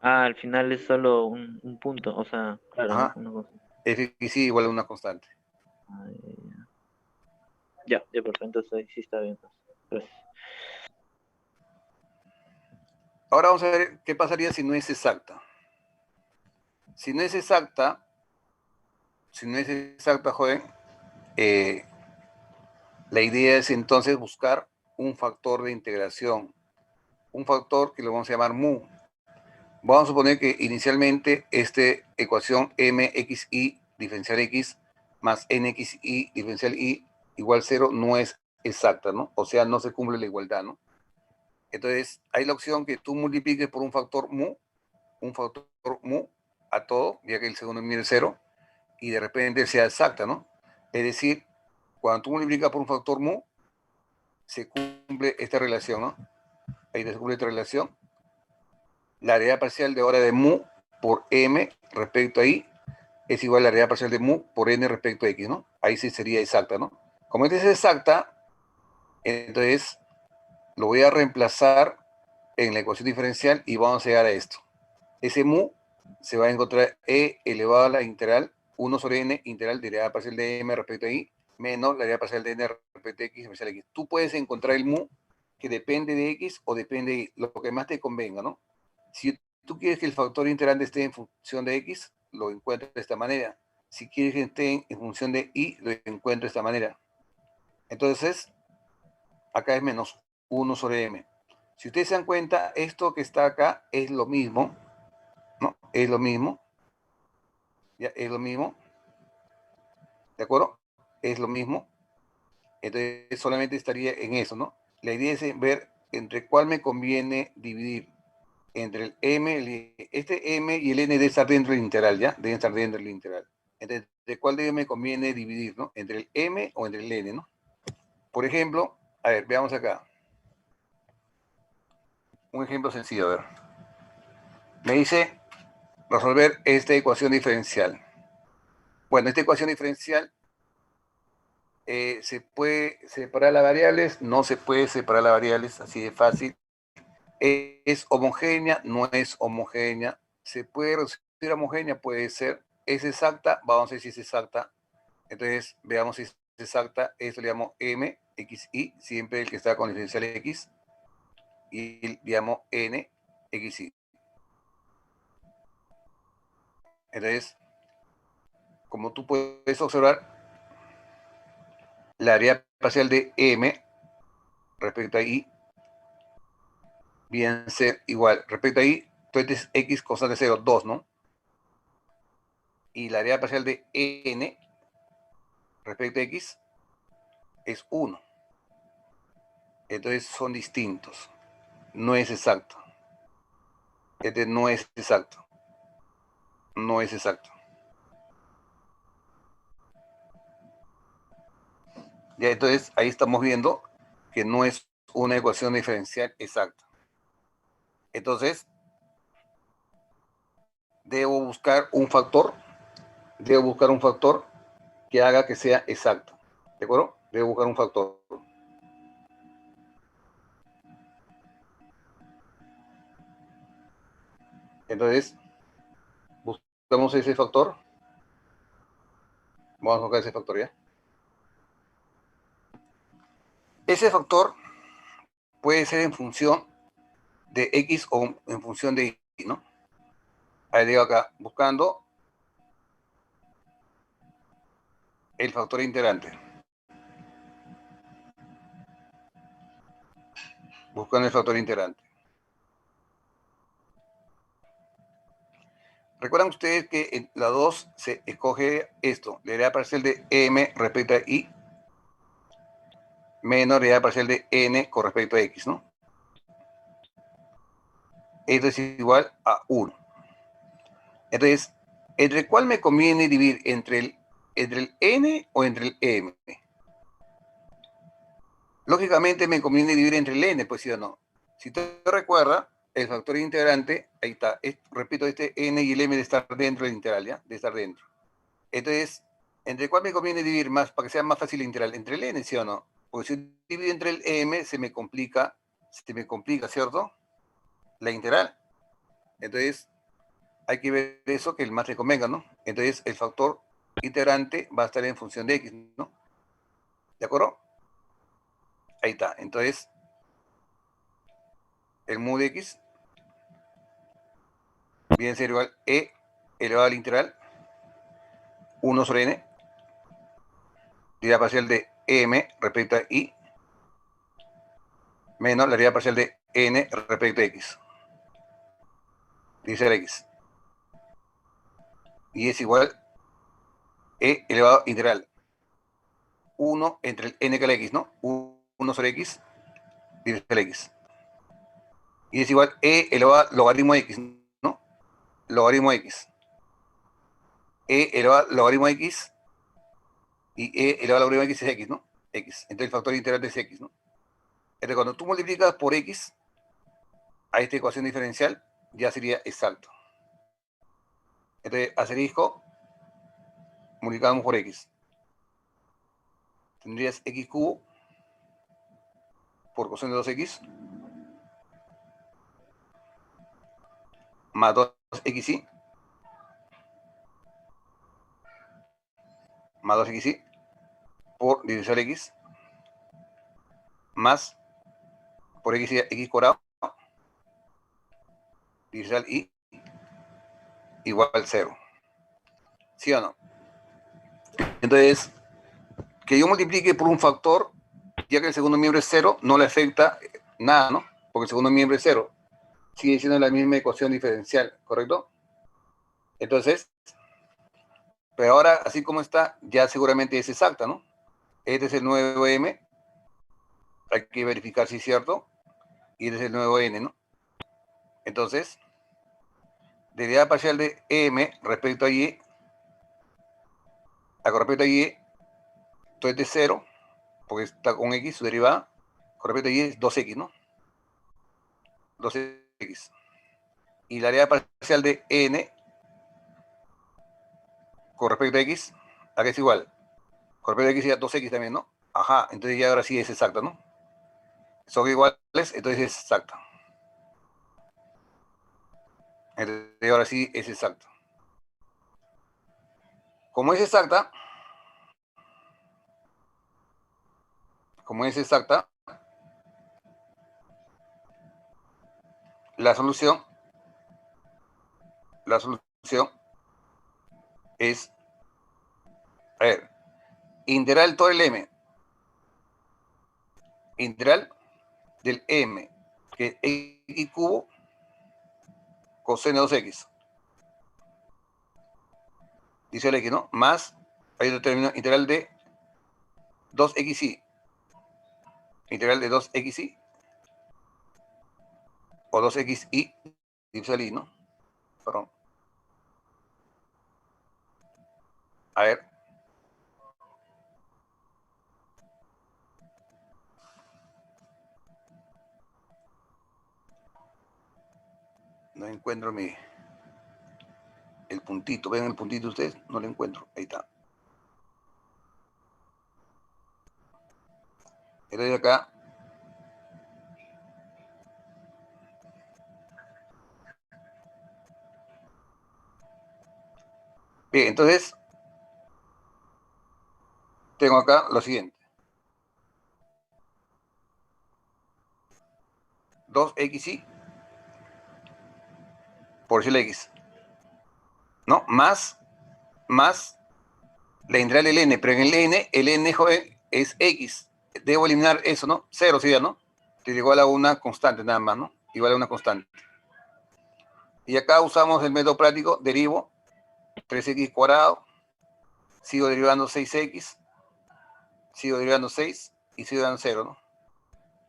Ah, al final es solo un punto, o sea, claro, ¿no? Ajá, Una cosa. fxy igual a una constante. Ah, ya, perfecto, entonces ahí sí está bien. Gracias. Ahora vamos a ver qué pasaría si no es exacta. Si no es exacta, joven, eh, la idea es entonces buscar un factor de integración, un factor que lo vamos a llamar mu. Vamos a suponer que inicialmente esta ecuación mxy diferencial x más nxy diferencial y igual 0 no es exacta, ¿no? O sea, no se cumple la igualdad, ¿no? Entonces, hay la opción que tú multipliques por un factor mu a todo, ya que el segundo mide 0, y de repente sea exacta, ¿no? Es decir, cuando tú multiplicas por un factor mu, se cumple esta relación, ¿no? Ahí se cumple esta relación. La área parcial de ahora de mu por m respecto a i es igual a la área parcial de mu por n respecto a x, ¿no? Ahí sí sería exacta, ¿no? Como esta es exacta, entonces lo voy a reemplazar en la ecuación diferencial y vamos a llegar a esto. Ese mu se va a encontrar e elevado a la integral 1 sobre n, integral de la área parcial de m respecto a i, menos la área parcial de n respecto a x parcial a x. Tú puedes encontrar el mu que depende de x o depende de y, lo que más te convenga, ¿no? Si tú quieres que el factor integrante esté en función de x, lo encuentras de esta manera. Si quieres que esté en función de y, lo encuentro de esta manera. Entonces, acá es menos 1 sobre m. Si ustedes se dan cuenta, esto que está acá es lo mismo, ¿no? Es lo mismo. Ya, es lo mismo. ¿De acuerdo? Es lo mismo. Entonces, solamente estaría en eso, ¿no? La idea es ver entre cuál me conviene dividir. Entre el m, este m y el n debe estar dentro del integral, ¿ya? Deben estar dentro del integral. Entonces, ¿de cuál me conviene dividir, no? Entre el m o entre el n, ¿no? Por ejemplo, a ver, veamos acá. Un ejemplo sencillo, a ver. Me dice resolver esta ecuación diferencial. Bueno, esta ecuación diferencial se puede separar las variables, no se puede separar las variables, así de fácil. ¿Es homogénea? No es homogénea. ¿Se puede reducir a homogénea? Puede ser. ¿Es exacta? Vamos a ver si es exacta. Entonces, veamos si es exacta. Esto le llamo m, x, y, siempre el que está con diferencial x. Y le llamo n, x, y. Entonces, como tú puedes observar, la área parcial de m respecto a y viene a ser igual. Respecto a y, entonces x constante 0, 2, ¿no? Y la área parcial de n respecto a x es 1. Entonces son distintos. No es exacto. Este no es exacto. No es exacto. Ya, entonces ahí estamos viendo que no es una ecuación diferencial exacta. Entonces, debo buscar un factor que haga que sea exacto. ¿De acuerdo? Debo buscar un factor. Entonces, buscamos ese factor. Vamos a buscar ese factor ya. ese factor puede ser en función de X o en función de Y, ¿no? Ahí digo acá, buscando el factor integrante. Buscando el factor integrante. Recuerdan ustedes que en la 2 se escoge esto, la idea parcial de M respecto a Y, menos la idea parcial de N con respecto a X, ¿no? Esto es igual a 1. Entonces, ¿entre cuál me conviene dividir? ¿Entre el N o entre el M? Lógicamente me conviene dividir entre el N, pues sí o no. Si te recuerdas, el factor integrante, ahí está, repito, este N y el M de estar dentro del integral, ¿ya? De estar dentro. Entonces, ¿entre cuál me conviene dividir más para que sea más fácil la integral? ¿Entre el N, sí o no? Porque si divido entre el M, se me complica, ¿cierto? La integral. Entonces, hay que ver eso, que el más le convenga, ¿no? Entonces, el factor integrante va a estar en función de X, ¿no? ¿De acuerdo? Ahí está. Entonces, el mu de X viene a ser igual a E elevado al integral 1 sobre N, deriva parcial de M respecto a Y, menos la deriva parcial de N respecto a X. Dice el X. Y es igual E elevado integral 1 entre el N que la X, ¿no? 1 sobre X, dice el X. Y es igual E elevado a logaritmo de X, ¿no? Logaritmo de X. E elevado a logaritmo de X y E elevado a logaritmo de X es X, ¿no? X. Entonces el factor integral es X, ¿no? Entonces cuando tú multiplicas por X a esta ecuación diferencial, ya sería exacto. Entonces, asterisco, multiplicamos por X. Tendrías X cubo por coseno de 2X más 2XY más 2XY por divisor X más por X cuadrado divisor Y igual 0. ¿Sí o no? Entonces, que yo multiplique por un factor, ya que el segundo miembro es 0, no le afecta nada, ¿no? Porque el segundo miembro es 0. Sigue siendo la misma ecuación diferencial, ¿correcto? Entonces, pero ahora, así como está, ya seguramente es exacta, ¿no? Este es el nuevo M, hay que verificar si es cierto, y este es el nuevo N, ¿no? Entonces, derivada parcial de M respecto a Y, con respecto a Y, todo este es 0, porque está con X, su derivada, con respecto a Y es 2X, ¿no? 2X. Y la derivada parcial de N con respecto a X, acá es igual. Con respecto a X ya 2X también, ¿no? Ajá, entonces ya ahora sí es exacta, ¿no? Son iguales, entonces es exacta. Entonces ahora sí es exacta. Como es exacta, la solución es, a ver, integral todo el M, integral del M, que es X cubo coseno de 2X. Dice el X, ¿no? Más, hay otro término, integral de 2XY. Integral de 2XY o 2XY, dice el Y, ¿no? Perdón. A ver. No encuentro el puntito. ¿Ven el puntito ustedes? No lo encuentro. Ahí está. Entonces acá. Bien, entonces tengo acá lo siguiente. 2xy por decirle x, ¿no? Más la integral del n, pero en el n, joven, es x. Debo eliminar eso, ¿no? 0 sería, ¿no? Es igual a una constante nada más, ¿no? Igual a una constante. Y acá usamos el método práctico, derivo 3x cuadrado, sigo derivando 6x, sigo derivando 6 y sigo derivando 0, ¿no?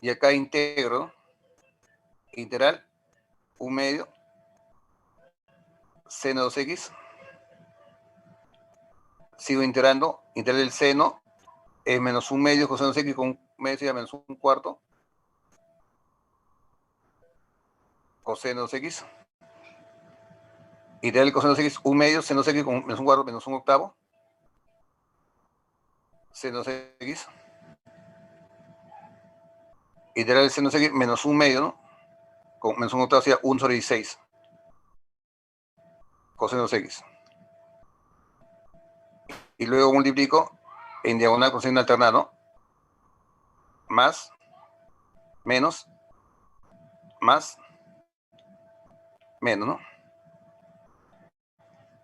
Y acá integro, ¿no? Integral 1 medio seno de 2x, sigo integrando, integral del seno es menos 1 medio coseno de x con 1 medio sería menos 1 cuarto coseno de x, integral del coseno de x 1 medio seno de x con menos 1 cuarto menos 1 octavo seno de x, integral del seno de x menos 1 medio, ¿no? Con menos 1 octavo sería 1 sobre 16 coseno de x. Y luego multiplico en diagonal con signo alternado, ¿no? Más, menos, más, menos, ¿no?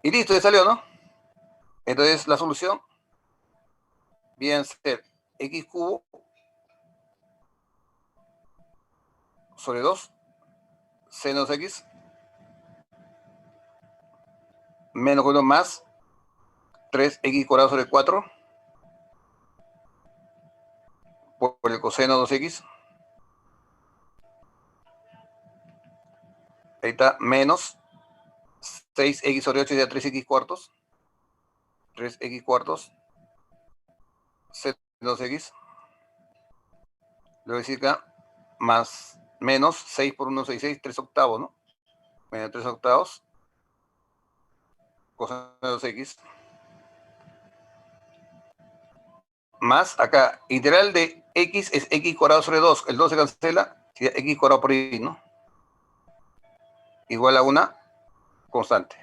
Y listo, ya salió, ¿no? Entonces la solución viene a ser x cubo sobre 2 seno de x menos 1 más 3x cuadrado sobre 4 por el coseno de 2x. Ahí está, menos 6x sobre 8 ya 3x cuartos. 3x cuartos seno de x. Luego decir acá, más menos 6 por 1, 6, 3 octavos, ¿no? Menos 3 octavos coseno de x. Más acá, integral de x es x cuadrado sobre 2. El 2 se cancela, sería x cuadrado por y, ¿no? Igual a una constante.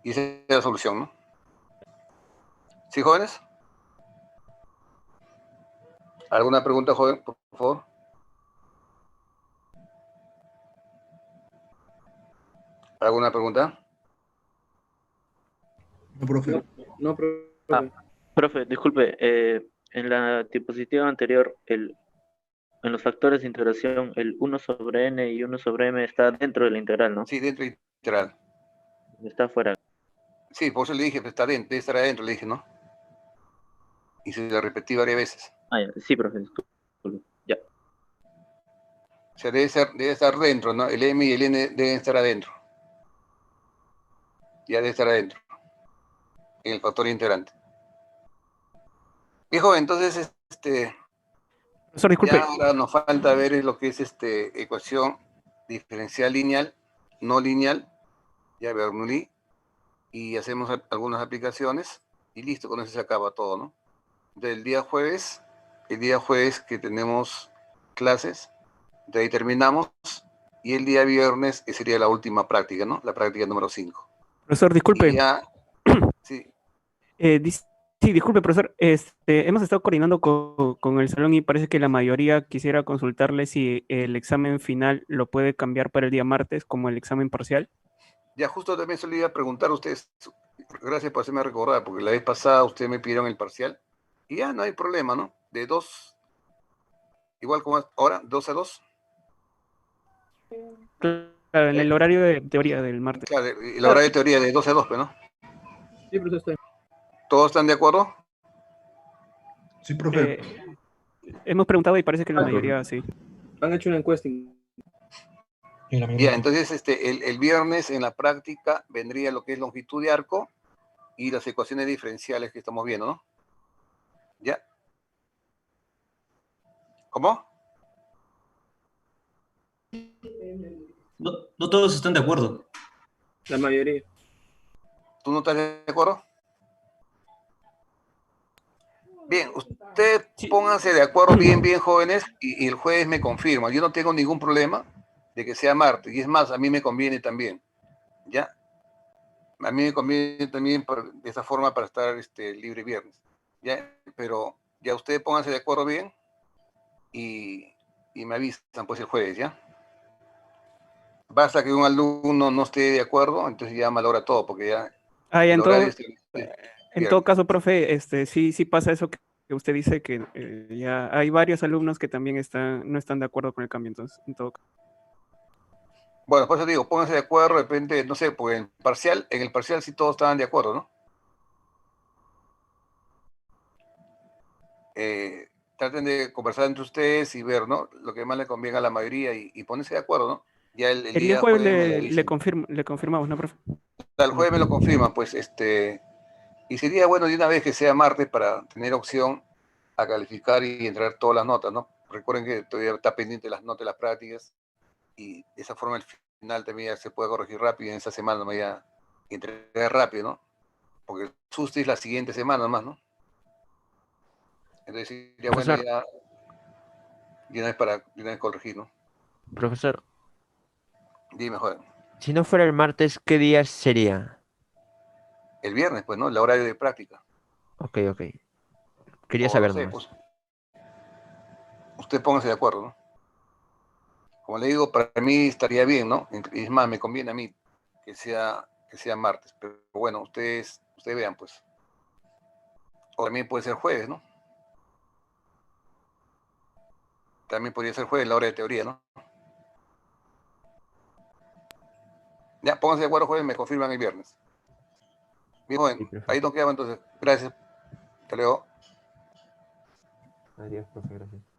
Y esa es la solución, ¿no? ¿Sí, jóvenes? ¿Alguna pregunta, joven, por favor? ¿Alguna pregunta? No, profe. No, profe. Profe, disculpe, en la diapositiva anterior, en los factores de integración, el 1 sobre n y 1 sobre m está dentro de la integral, ¿no? Sí, dentro integral. Está afuera. Sí, por eso le dije, pues, está dentro, debe estar adentro, le dije, ¿no? Y se lo repetí varias veces. Ah, ya. Sí, profe, disculpe. Ya. O sea, debe estar dentro, ¿no? El m y el n deben estar adentro. Ya debe estar adentro. En el factor integrante. Y joven, entonces, Profesor, disculpe. ya ahora nos falta ver lo que es ecuación diferencial lineal, no lineal, ya Bernoulli, y hacemos algunas aplicaciones, y listo, con eso se acaba todo, ¿no? Del día jueves que tenemos clases, de ahí terminamos, y el día viernes sería la última práctica, ¿no? La práctica número 5. Profesor, disculpe. Y ya, sí. Sí, disculpe, profesor. Hemos estado coordinando con el salón y parece que la mayoría quisiera consultarle si el examen final lo puede cambiar para el día martes como el examen parcial. Ya justo también se le iba a preguntar a ustedes, gracias por hacerme recordar, porque la vez pasada ustedes me pidieron el parcial, y ya no hay problema, ¿no? De 2, igual como ahora, 2 a 2. Claro, en el horario de teoría del martes. Claro, y la hora de teoría de 12 a 2, ¿no? Sí, profesor, estoy. ¿Todos están de acuerdo? Sí, profe. Hemos preguntado y parece que la mayoría sí. Han hecho una encuesta. Ya, entonces el viernes en la práctica vendría lo que es longitud de arco y las ecuaciones diferenciales que estamos viendo, ¿no? ¿Ya? ¿Cómo? No todos están de acuerdo. La mayoría. ¿Tú no estás de acuerdo? Bien, ustedes pónganse de acuerdo bien, jóvenes, y el jueves me confirman. Yo no tengo ningún problema de que sea martes, y es más, a mí me conviene también, ¿ya? A mí me conviene también de esa forma para estar libre viernes, ¿ya? Pero ya ustedes pónganse de acuerdo bien y me avisan pues el jueves, ¿ya? Basta que un alumno no esté de acuerdo, entonces ya malogra todo, porque ya Ah, ya, el horario es en viernes. todo caso, profe, sí pasa eso que usted dice que ya hay varios alumnos que también no están de acuerdo con el cambio, entonces, en todo caso. Bueno, por eso digo, pónganse de acuerdo, de repente, no sé, porque en el parcial sí todos estaban de acuerdo, ¿no? Traten de conversar entre ustedes y ver, ¿no? Lo que más le conviene a la mayoría y ponerse de acuerdo, ¿no? Ya el El día día jueves jueves me lo dicen. le confirmamos, ¿no, profe? El jueves me lo confirman, pues, y sería bueno de una vez que sea martes para tener opción a calificar y entregar todas las notas, ¿no? Recuerden que todavía está pendiente las notas de las prácticas y de esa forma el final también ya se puede corregir rápido en esa semana, ¿no? Ya entregar rápido, ¿no? Porque el SUSTE es la siguiente semana más, ¿no? Entonces sería bueno Profesor, ya de una vez corregir, ¿no? profesor, Dime, joven. si no fuera el martes, ¿qué día sería? El viernes, pues, ¿no? El horario de práctica. Ok, ok. Quería O no saber sé, nomás. pues, usted póngase de acuerdo, ¿no? Como le digo, para mí estaría bien, ¿no? Y es más, me conviene a mí que sea martes. Pero bueno, ustedes vean, pues. O también puede ser jueves, ¿no? También podría ser jueves la hora de teoría, ¿no? Ya, pónganse de acuerdo jueves, me confirman el viernes. Bien, Sí, joven, profe. ahí nos quedamos entonces. Gracias. Hasta luego. Adiós, profe, gracias.